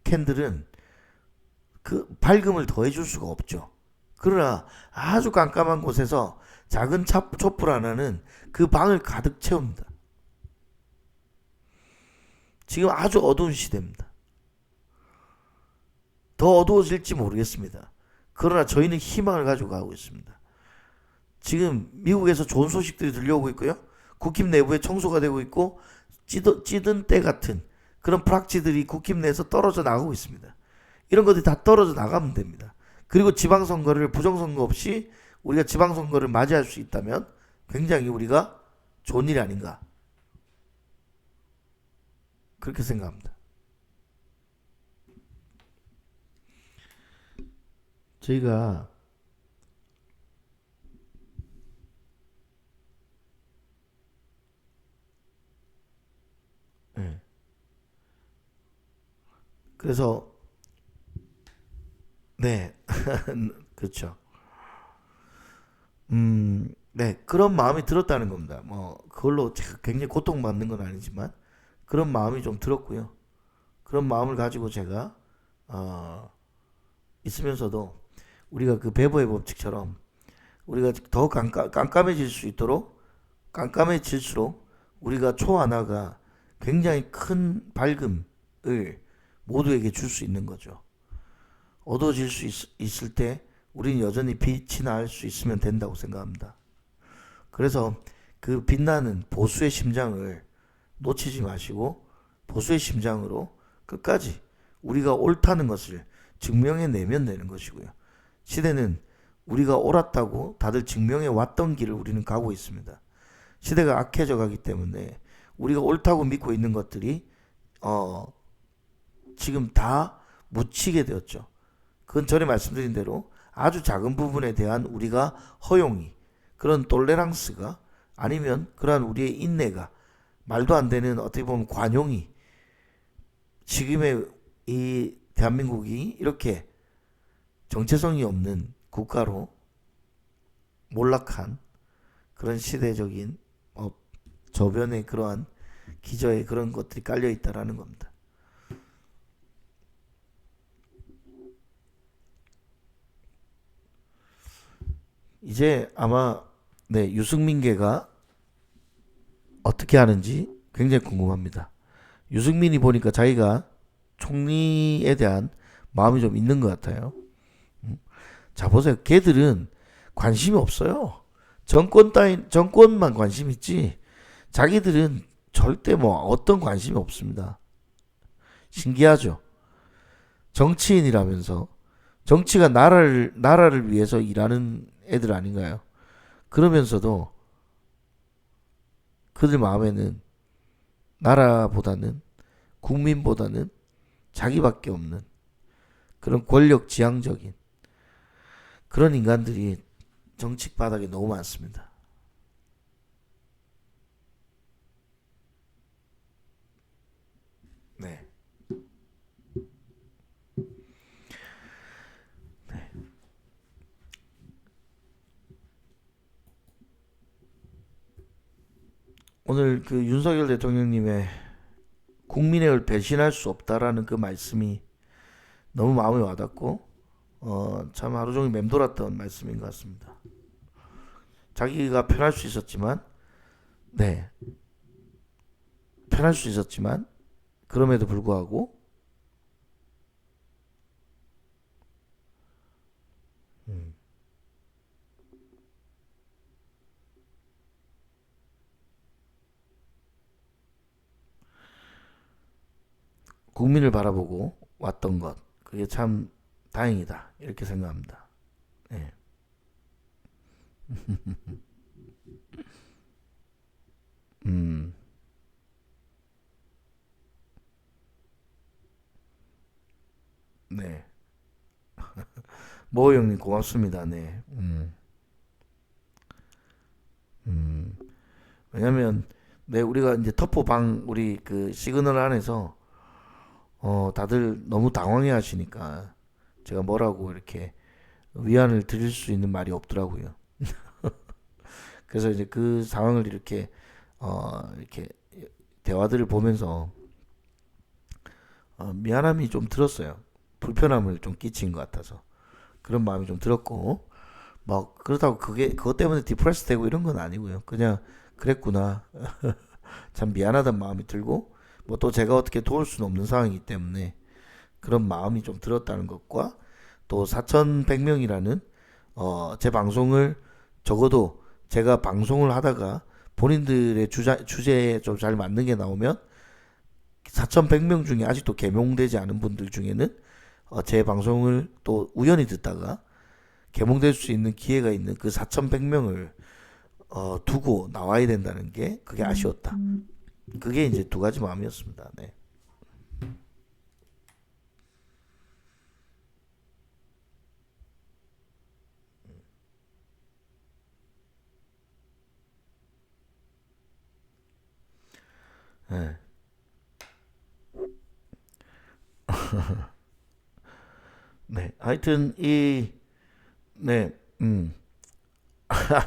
캔들은 그 밝음을 더해줄 수가 없죠. 그러나 아주 깜깜한 곳에서 작은 촛불 하나는 그 방을 가득 채웁니다. 지금 아주 어두운 시대입니다. 더 어두워질지 모르겠습니다. 그러나 저희는 희망을 가지고 가고 있습니다. 지금 미국에서 좋은 소식들이 들려오고 있고요. 국힘 내부에 청소가 되고 있고 찌든 때 같은 그런 프락치들이 국힘 내에서 떨어져 나가고 있습니다. 이런 것들이 다 떨어져 나가면 됩니다. 그리고 지방선거를 부정선거 없이 우리가 지방선거를 맞이할 수 있다면 굉장히 우리가 좋은 일이 아닌가 그렇게 생각합니다. 저희가 네. 그래서 네 그렇죠. 네 그런 마음이 들었다는 겁니다. 뭐 그걸로 제가 굉장히 고통받는 건 아니지만 그런 마음이 좀 들었고요. 그런 마음을 가지고 제가 어, 있으면서도 우리가 그 배보의 법칙처럼 우리가 더 깜깜해질 수 있도록 깜깜해질수록 우리가 초 하나가 굉장히 큰 밝음을 모두에게 줄 수 있는 거죠. 어두워질 수 있을 때 우리는 여전히 빛이 날 수 있으면 된다고 생각합니다. 그래서 그 빛나는 보수의 심장을 놓치지 마시고 보수의 심장으로 끝까지 우리가 옳다는 것을 증명해내면 되는 것이고요. 시대는 우리가 옳았다고 다들 증명해 왔던 길을 우리는 가고 있습니다. 시대가 악해져 가기 때문에 우리가 옳다고 믿고 있는 것들이 어, 지금 다 묻히게 되었죠. 그건 전에 말씀드린 대로 아주 작은 부분에 대한 우리가 허용이 그런 톨레랑스가 아니면 그러한 우리의 인내가 말도 안 되는 어떻게 보면 관용이 지금의 이 대한민국이 이렇게 정체성이 없는 국가로 몰락한 그런 시대적인 저변의 그러한 기저에 그런 것들이 깔려 있다라는 겁니다. 이제 아마 네, 유승민계가 어떻게 하는지 굉장히 궁금합니다. 유승민이 보니까 자기가 총리에 대한 마음이 좀 있는 것 같아요. 자 보세요. 걔들은 관심이 없어요. 정권만 관심 있지. 자기들은 절대 뭐 어떤 관심이 없습니다. 신기하죠. 정치인이라면서 정치가 나라를 위해서 일하는 애들 아닌가요? 그러면서도 그들 마음에는 나라보다는 국민보다는 자기밖에 없는 그런 권력 지향적인 그런 인간들이 정치 바닥에 너무 많습니다. 네. 오늘 그 윤석열 대통령님의 국민을 배신할 수 없다라는 그 말씀이 너무 마음에 와닿고 참 하루 종일 맴돌았던 말씀인 것 같습니다. 자기가 편할 수 있었지만 네 편할 수 있었지만 그럼에도 불구하고 음, 국민을 바라보고 왔던 것 그게 참 다행이다 이렇게 생각합니다. 네. 음, 네. 모 형님 고맙습니다. 네. 음. 왜냐면 네 우리가 이제 터포방 우리 그 시그널 안에서 다들 너무 당황해 하시니까 제가 뭐라고 이렇게 위안을 드릴 수 있는 말이 없더라고요. 그래서 이제 그 상황을 이렇게 대화들을 보면서 미안함이 좀 들었어요. 불편함을 좀 끼친 것 같아서 그런 마음이 좀 들었고 막 그렇다고 그게 그것 때문에 디프레스 되고 이런 건 아니고요. 그냥 그랬구나. 참 미안하다는 마음이 들고 뭐 또 제가 어떻게 도울 수는 없는 상황이기 때문에 그런 마음이 좀 들었다는 것과 또 4,100명이라는 제 방송을 적어도 제가 방송을 하다가 본인들의 주제에 좀 잘 맞는 게 나오면 4,100명 중에 아직도 개몽되지 않은 분들 중에는 제 방송을 또 우연히 듣다가 개몽될 수 있는 기회가 있는 그 4,100명을 두고 나와야 된다는 게 그게 아쉬웠다. 그게 이제 두 가지 마음이었습니다. 네. 네. 네. 하여튼 네,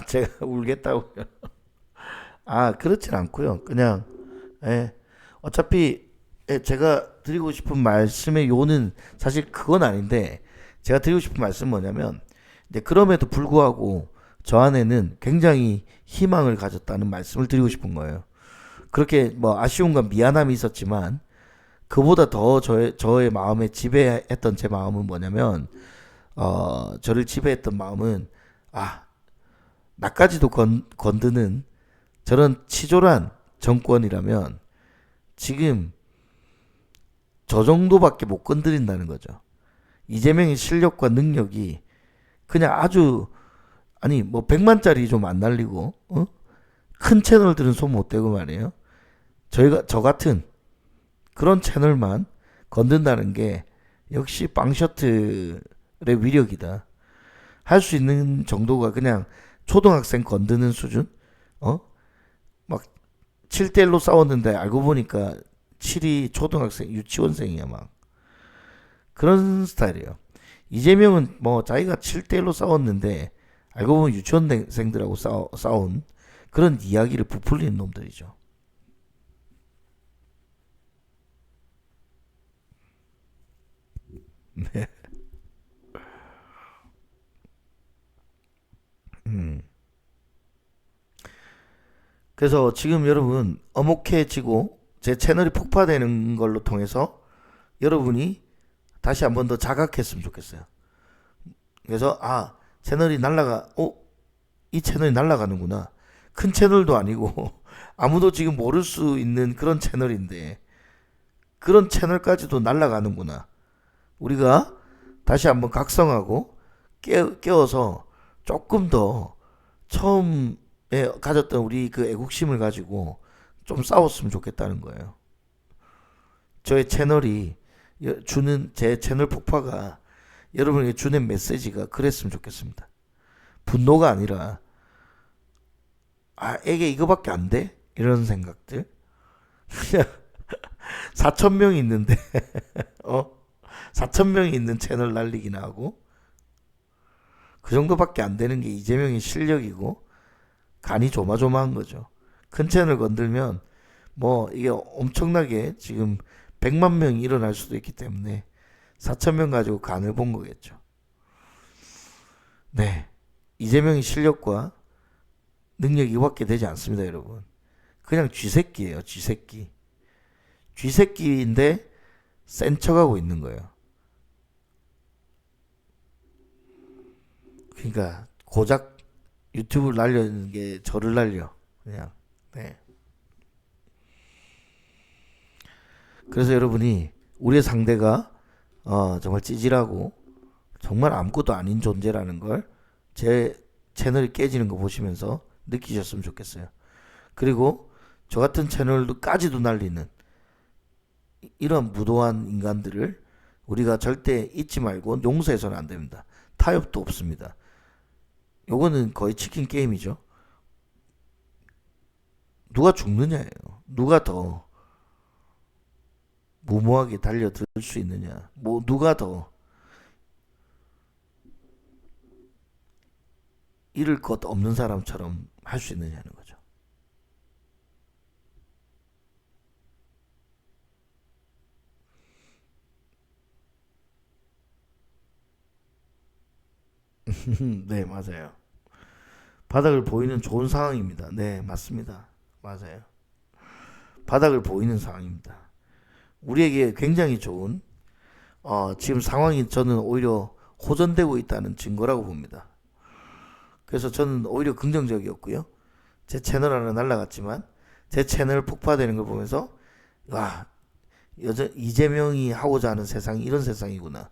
제가 울겠다고요. 그렇진 않고요. 그냥 예, 어차피 제가 드리고 싶은 말씀의 요는 사실 그건 아닌데 제가 드리고 싶은 말씀은 뭐냐면 이제 그럼에도 불구하고 저 안에는 굉장히 희망을 가졌다는 말씀을 드리고 싶은 거예요. 그렇게 뭐 아쉬움과 미안함이 있었지만 그보다 더 저의 마음에 지배했던 제 마음은 뭐냐면 저를 지배했던 마음은 아 나까지도 건드는 저런 치졸한 정권이라면 지금 저 정도밖에 못 건드린다는 거죠. 이재명의 실력과 능력이 그냥 아주 아니 뭐 100만짜리 좀 안 날리고 큰 채널들은 손 못 대고 말이에요. 저희가 저 같은 그런 채널만 건든다는 게 역시 빵셔틀의 위력이다. 할 수 있는 정도가 그냥 초등학생 건드는 수준? 어? 막 7대1로 싸웠는데 알고 보니까 7이 초등학생, 유치원생이야 막. 그런 스타일이에요. 이재명은 뭐 자기가 7대1로 싸웠는데 알고 보면 유치원생들하고 싸운 그런 이야기를 부풀리는 놈들이죠. 네. 음. 그래서 지금 여러분 어목해지고 제 채널이 폭파되는 걸로 통해서 여러분이 다시 한번 더 자각했으면 좋겠어요. 그래서 채널이 이 채널이 날아가는구나. 큰 채널도 아니고 아무도 지금 모를 수 있는 그런 채널인데 그런 채널까지도 날아가는구나. 우리가 다시 한번 각성하고 깨어서 조금 더 처음에 가졌던 우리 그 애국심을 가지고 좀 싸웠으면 좋겠다는 거예요. 저의 채널이 주는 제 채널 폭파가 여러분에게 주는 메시지가 그랬으면 좋겠습니다. 분노가 아니라 애게 이거밖에 안 돼? 이런 생각들. 4천 명이 있는데 4천 명이 있는 채널 날리기나 하고 그 정도밖에 안 되는 게 이재명의 실력이고 간이 조마조마한 거죠. 큰 채널 건들면 뭐 이게 엄청나게 지금 100만 명이 일어날 수도 있기 때문에 4천 명 가지고 간을 본 거겠죠. 네. 이재명의 실력과 능력이 이밖에 되지 않습니다, 여러분. 그냥 쥐새끼예요, 쥐새끼. 쥐새끼인데 센 척하고 있는 거예요. 그러니까 고작 유튜브를 날리는 게 저를 날려. 그냥. 네. 그래서 여러분이 우리의 상대가 정말 찌질하고 정말 아무것도 아닌 존재라는 걸 제 채널이 깨지는 거 보시면서 느끼셨으면 좋겠어요. 그리고 저 같은 채널도까지도 날리는 이런 무도한 인간들을 우리가 절대 잊지 말고 용서해서는 안 됩니다. 타협도 없습니다. 요거는 거의 치킨 게임이죠. 누가 죽느냐예요. 누가 더 무모하게 달려들 수 있느냐. 뭐 누가 더 잃을 것 없는 사람처럼 할 수 있느냐는 거죠. 네, 맞아요. 바닥을 보이는 좋은 상황입니다. 네, 맞습니다. 맞아요. 바닥을 보이는 상황입니다. 우리에게 굉장히 좋은 지금 상황이 저는 오히려 호전되고 있다는 증거라고 봅니다. 그래서 저는 오히려 긍정적이었고요. 제 채널 하나 날라갔지만 제 채널 폭파되는 걸 보면서 와, 여전 이재명이 하고자 하는 세상이 이런 세상이구나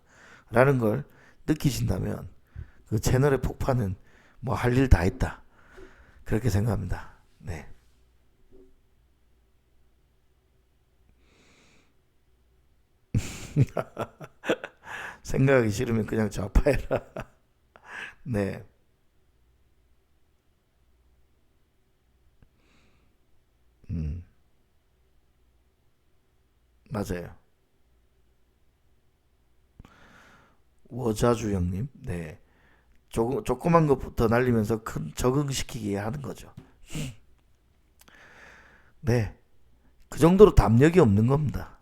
라는 걸 느끼신다면 그 채널의 폭파는 뭐 할 일 다 했다 그렇게 생각합니다. 네. 생각하기 싫으면 그냥 좌파해라. 네, 음, 맞아요. 워자주 형님, 네, 조그만 것부터 날리면서 큰 적응시키게 하는 거죠. 네, 그 정도로 담력이 없는 겁니다.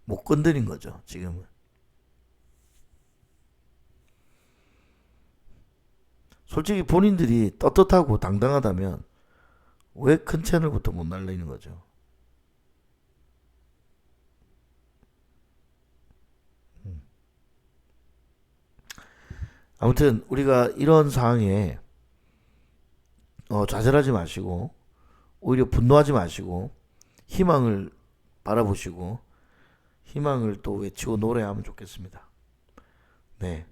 못 건드린 거죠, 지금은. 솔직히 본인들이 떳떳하고 당당하다면 왜 큰 채널부터 못 날리는 거죠? 아무튼 우리가 이런 상황에 좌절하지 마시고 오히려 분노하지 마시고 희망을 바라보시고 희망을 또 외치고 노래하면 좋겠습니다. 네,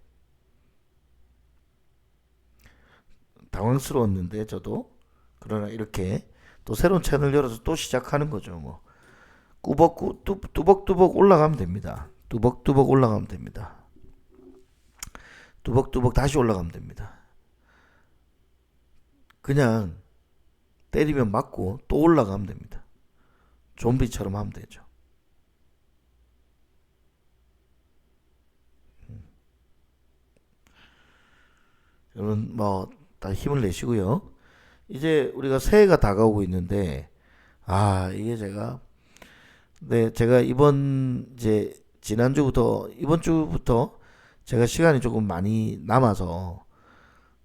당황스러웠는데 저도 그러나 이렇게 또 새로운 채널 열어서 또 시작하는 거죠. 뭐 뚜벅뚜벅 올라가면 됩니다. 뚜벅뚜벅 올라가면 됩니다. 뚜벅뚜벅 다시 올라가면 됩니다. 그냥 때리면 맞고 또 올라가면 됩니다. 좀비처럼 하면 되죠. 여러분 뭐 다 힘을 내시고요. 이제 우리가 새해가 다가오고 있는데 이게 제가 이번 이제 지난주부터 이번 주부터 제가 시간이 조금 많이 남아서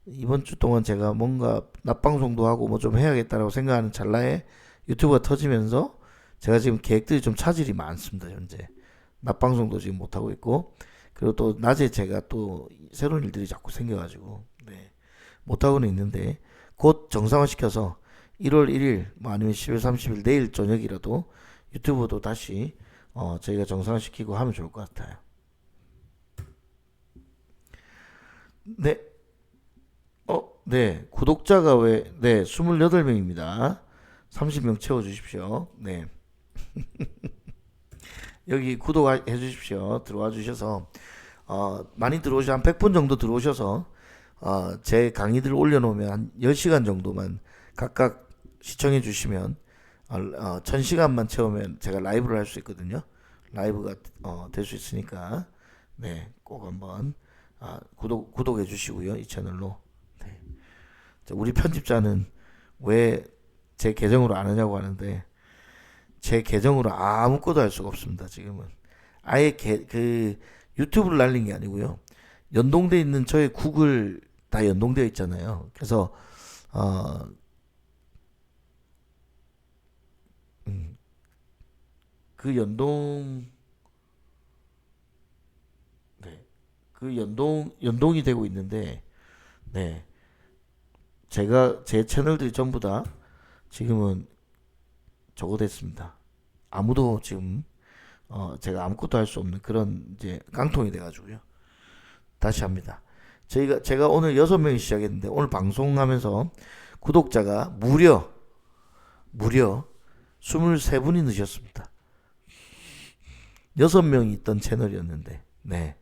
이번 주 동안 제가 뭔가 낮방송도 하고 뭐 좀 해야겠다라고 생각하는 찰나에 유튜브가 터지면서 제가 지금 계획들이 좀 차질이 많습니다. 현재 낮방송도 지금 못 하고 있고 그리고 또 낮에 제가 또 새로운 일들이 자꾸 생겨가지고 네, 못 하고는 있는데 곧 정상화시켜서 1월 1일 뭐 아니면 10월 30일 내일 저녁이라도 유튜브도 다시 저희가 정상화시키고 하면 좋을 것 같아요. 네, 네, 구독자가 네, 28명입니다. 30명 채워주십시오. 네, 여기 구독해 주십시오. 들어와 주셔서, 많이 들어오셔, 한 100분 정도 들어오셔서, 제 강의들 올려놓으면 한 10시간 정도만 각각 시청해 주시면, 1000시간만 채우면 제가 라이브를 할 수 있거든요. 라이브가, 될 수 있으니까, 네, 꼭 한번, 구독해 주시고요. 이 채널로. 네. 우리 편집자는 왜 제 계정으로 안 하냐고 하는데 제 계정으로 아무것도 할 수가 없습니다. 지금은 아예 그 유튜브를 날린 게 아니고요. 연동돼 있는 저의 구글 다 연동되어 있잖아요. 그래서 어, 음, 그 네, 그 연동이 되고 있는데 네, 제가 제 채널들이 전부 다 지금은 저거 됐습니다. 아무도 지금 제가 아무것도 할 수 없는 그런 이제 깡통이 돼가지고요. 다시 합니다. 제가 오늘 6명이 시작했는데 오늘 방송하면서 구독자가 무려 23분이 늦었습니다. 6명이 있던 채널이었는데 네,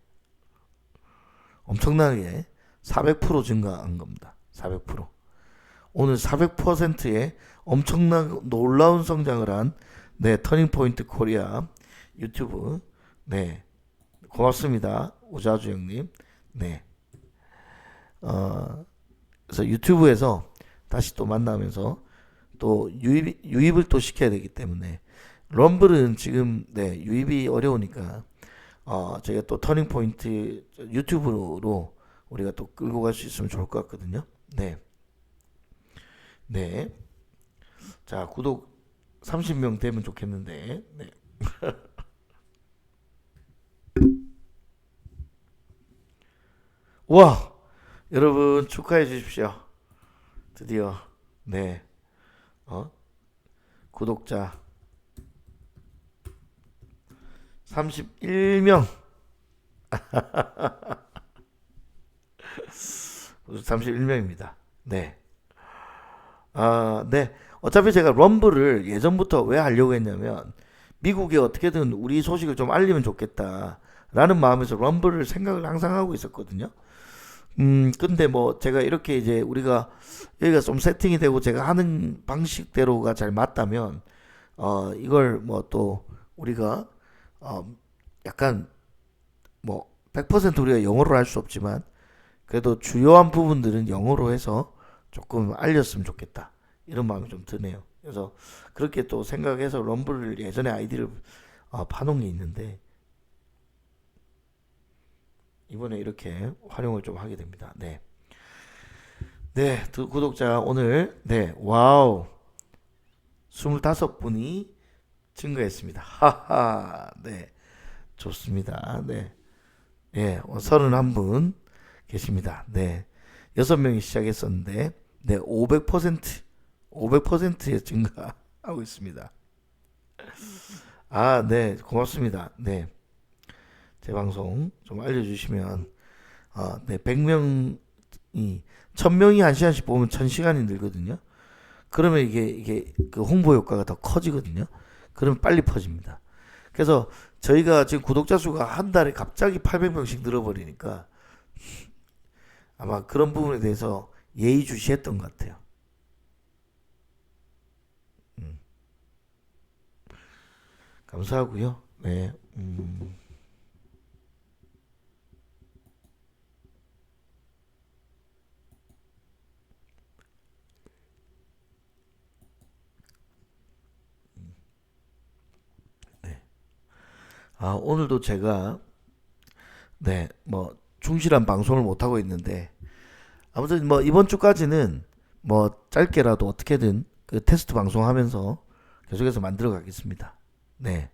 엄청나게 400% 증가한 겁니다. 400%. 오늘 400%의 엄청난 놀라운 성장을 한 네, 터닝포인트 코리아 유튜브 네, 고맙습니다. 오자주 형님. 네. 그래서 유튜브에서 다시 또 만나면서 또 유입을 또 시켜야 되기 때문에 럼블은 지금 네, 유입이 어려우니까 저희가 또 터닝 포인트 유튜브로 우리가 또 끌고 갈 수 있으면 좋을 것 같거든요. 네. 네. 자, 구독 30명 되면 좋겠는데. 네. 와, 여러분 축하해 주십시오. 드디어 네, 어? 구독자 31명, 31명입니다. 네. 네. 어차피 제가 럼블을 예전부터 왜 하려고 했냐면 미국에 어떻게든 우리 소식을 좀 알리면 좋겠다라는 마음에서 럼블을 생각을 항상 하고 있었거든요. 근데 뭐 제가 이렇게 이제 우리가 여기가 좀 세팅이 되고 제가 하는 방식대로가 잘 맞다면 이걸 뭐 또 우리가 어 약간 뭐 100% 우리가 영어로 할 수 없지만 그래도 주요한 부분들은 영어로 해서 조금 알렸으면 좋겠다. 이런 마음이 좀 드네요. 그래서 그렇게 또 생각해서 럼블을 예전에 아이디를 파놓은 게 있는데 이번에 이렇게 활용을 좀 하게 됩니다. 네. 네, 구독자 오늘 네, 와우. 25분이 증가했습니다. 하하. 네. 좋습니다. 네. 예, 31분 계십니다. 네. 6명이 시작했었는데 네, 500%의 증가하고 있습니다. 네, 고맙습니다. 네, 제 방송 좀 알려주시면, 네, 100명이, 1000명이 1시간씩 보면 1000시간이 늘거든요. 그러면 이게 그 홍보 효과가 더 커지거든요. 그러면 빨리 퍼집니다. 그래서 저희가 지금 구독자 수가 한 달에 갑자기 800명씩 늘어버리니까 아마 그런 부분에 대해서 예의주시했던 것 같아요. 음, 감사하고요. 네, 네. 오늘도 제가 네, 뭐 충실한 방송을 못 하고 있는데 아무튼 뭐 이번 주까지는 뭐 짧게라도 어떻게든 그 테스트 방송하면서 계속해서 만들어 가겠습니다. 네,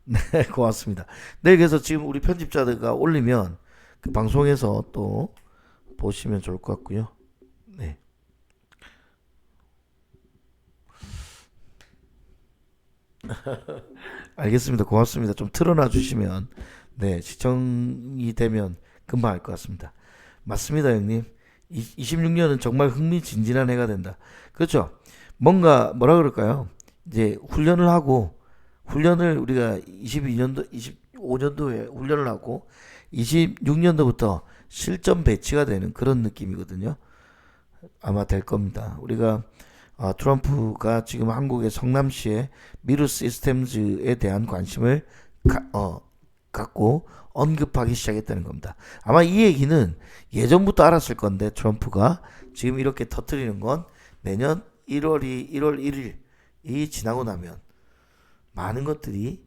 네, 고맙습니다. 네, 그래서 지금 우리 편집자들과 올리면 그 방송에서 또 보시면 좋을 것 같고요. 네, 알겠습니다. 고맙습니다. 좀 틀어놔 주시면 네, 시청이 되면 금방 알 것 같습니다. 맞습니다, 형님. 26년은 정말 흥미진진한 해가 된다. 그렇죠? 뭔가 뭐라 그럴까요? 이제 훈련을 하고 훈련을 우리가 22년도, 25년도에 훈련을 하고 26년도부터 실전 배치가 되는 그런 느낌이거든요. 아마 될 겁니다. 우리가 트럼프가 지금 한국의 성남시의 미르 시스템즈에 대한 관심을 갖고 언급하기 시작했다는 겁니다. 아마 이 얘기는 예전부터 알았을 건데 트럼프가 지금 이렇게 터트리는 건 내년 1월 1일이 지나고 나면 많은 것들이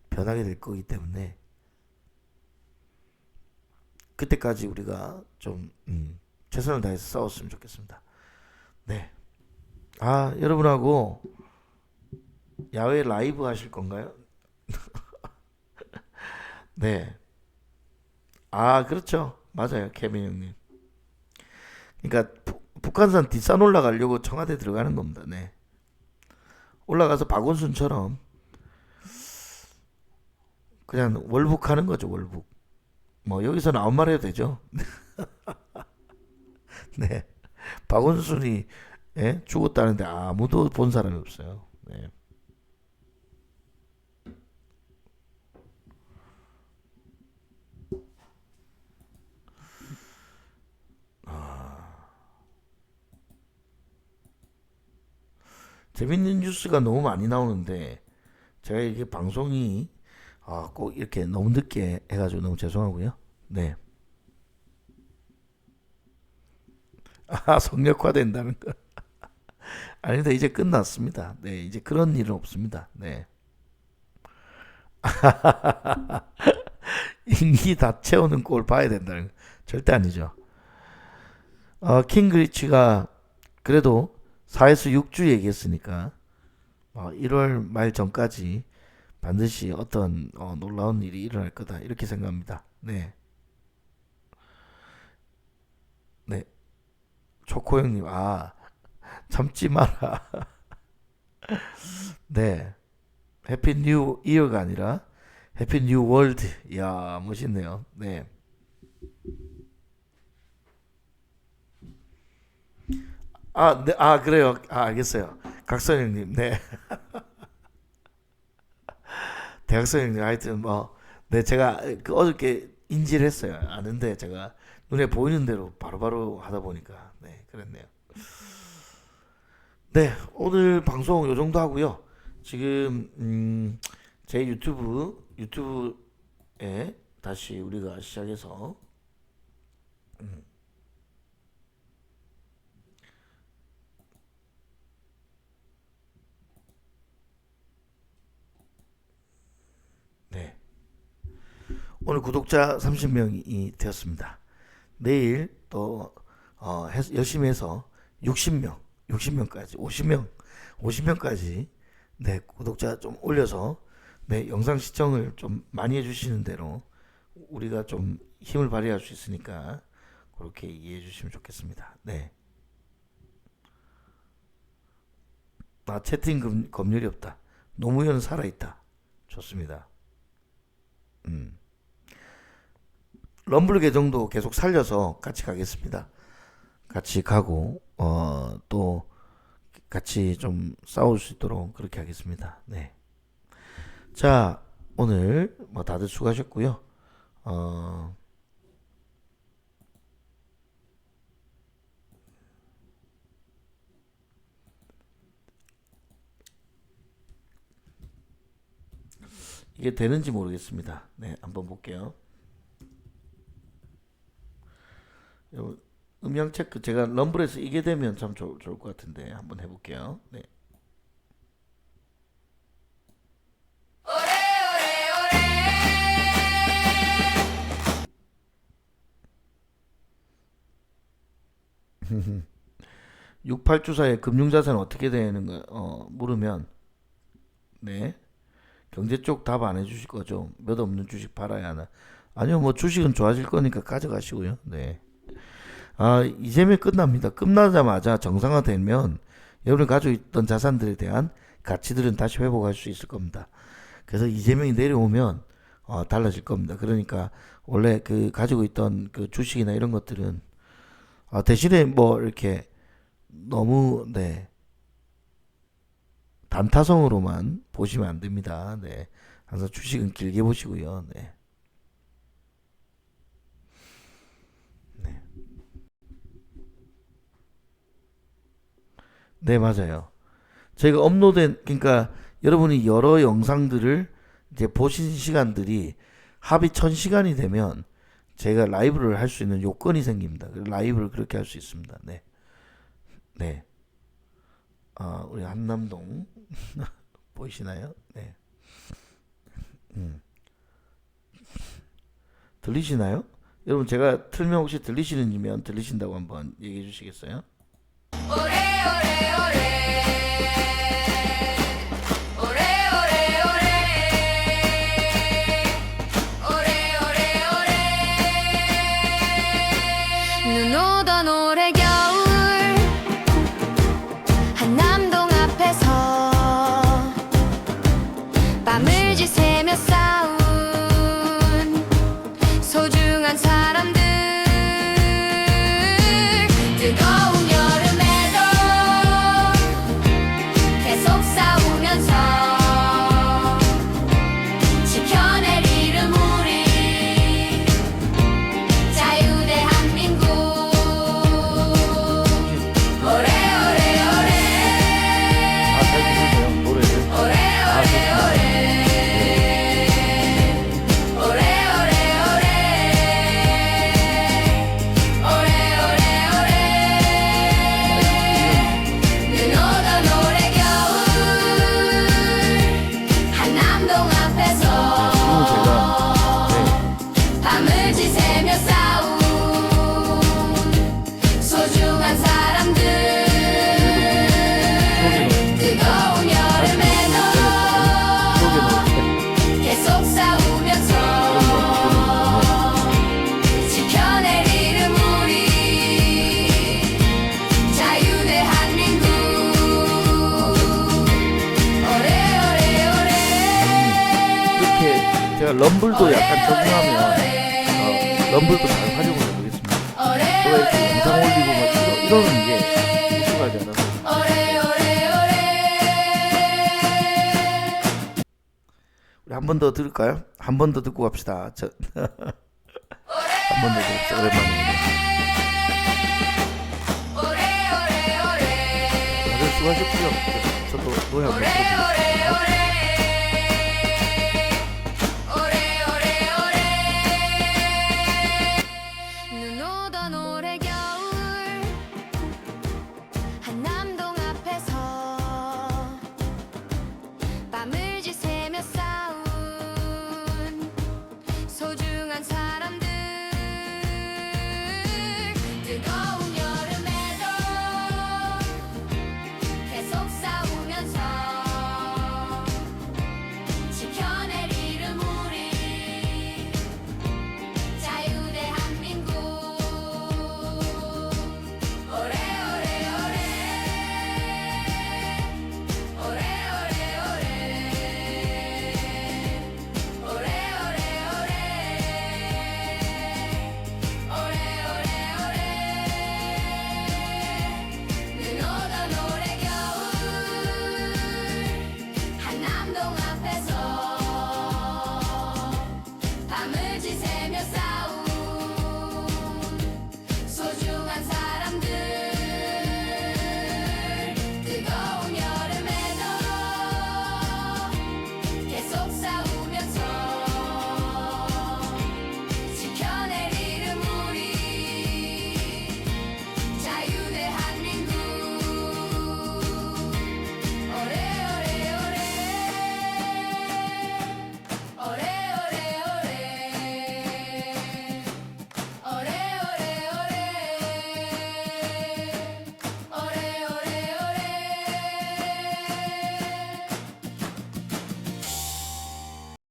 변하게 될 거기 때문에 그때까지 우리가 좀 최선을 다해서 싸웠으면 좋겠습니다. 네. 여러분하고 야외 라이브 하실 건가요? 네. 그렇죠. 맞아요. 케빈 형님. 그러니까 북한산 뒷산 올라가려고 청와대 들어가는 겁니다. 네. 올라가서 박원순처럼 그냥 월북하는 거죠. 월북. 뭐 여기서는 아무 말 해도 되죠. 네. 박원순이 죽었다는데 아무도 본 사람이 없어요. 네. 재밌는 뉴스가 너무 많이 나오는데 제가 이게 방송이 꼭 이렇게 너무 늦게 해가지고 너무 죄송하고요. 네. 성역화된다는 거. 아니다, 이제 끝났습니다. 네, 이제 그런 일은 없습니다. 네. 임기 다 채우는 꼴 봐야 된다는 거. 절대 아니죠. 킹그리치가 그래도 4에서 6주 얘기했으니까 1월 말 전까지 반드시 어떤 놀라운 일이 일어날 거다 이렇게 생각합니다. 네, 네, 초코 형님, 참지 마라. 네, 해피 뉴 이어가 아니라 해피 뉴 월드. 이야, 멋있네요. 네. 네, 그래요. 알겠어요. 각선 형님, 네. 대학생 형님, 하여튼 뭐, 네, 제가 그 어저께 인지를 했어요. 아는데 제가 눈에 보이는 대로 바로바로 하다 보니까, 네, 그랬네요. 네, 오늘 방송 요 정도 하고요. 지금 제 유튜브에 다시 우리가 시작해서 네, 오늘 구독자 30명이 되었습니다. 내일 또 열심히 해서 60명, 60명까지, 50명, 50명까지 네, 구독자 좀 올려서 네, 영상 시청을 좀 많이 해주시는 대로 우리가 좀 힘을 발휘할 수 있으니까 그렇게 이해해 주시면 좋겠습니다. 네. 채팅 검열이 없다. 노무현은 살아있다. 좋습니다. 음. 럼블 계정도 계속 살려서 같이 가겠습니다. 같이 가고 또 같이 좀 싸울 수 있도록 그렇게 하겠습니다. 네. 자, 오늘 뭐 다들 수고하셨고요. 어, 이게 되는지 모르겠습니다. 네, 한번 볼게요. 요 음향 체크 제가 럼블에서 이게 되면 참 좋을 것 같은데 한번 해볼게요. 네. 68주사의 금융자산 어떻게 되는 거 물으면 네, 경제 쪽 답 안 해주실 거죠? 몇 없는 주식 팔아야 하나? 아니요, 뭐 주식은 좋아질 거니까 가져가시고요. 네. 이재명 끝납니다. 끝나자마자 정상화되면 여러분이 가지고 있던 자산들에 대한 가치들은 다시 회복할 수 있을 겁니다. 그래서 이재명이 내려오면 달라질 겁니다. 그러니까 원래 그 가지고 있던 그 주식이나 이런 것들은 대신에 뭐 이렇게 너무 네, 단타성으로만 보시면 안 됩니다. 네. 항상 주식은 길게 보시고요. 네. 네. 네, 맞아요. 저희가 업로드된 그러니까 여러분이 여러 영상들을 이제 보신 시간들이 합이 1000시간이 되면 제가 라이브를 할 수 있는 요건이 생깁니다. 라이브를 그렇게 할 수 있습니다. 네. 네. 우리 한남동 보이시나요? 네. 음. 들리시나요? 여러분 제가 틀면 혹시 들리시는지면 들리신다고 한번 얘기해 주시겠어요? 눈 오던 올해 겨울 한남동 앞에서 밤을 지새며 싸운 소중한 사람들 뜨거운 여름에도 제가 럼블도 약간 적응하면 럼블도 잘 활용을 해보겠습니다. 제가 이렇게 영상 올리고 막 이러는 게 익숙하지 않아서. 우리 한 번 더 들을까요? 한 번 더 듣고 갑시다. 한 번 더 들읍시다. 오랜만에. 다들 수고하셨고요. 저도 노래 한번 들어보겠습니다.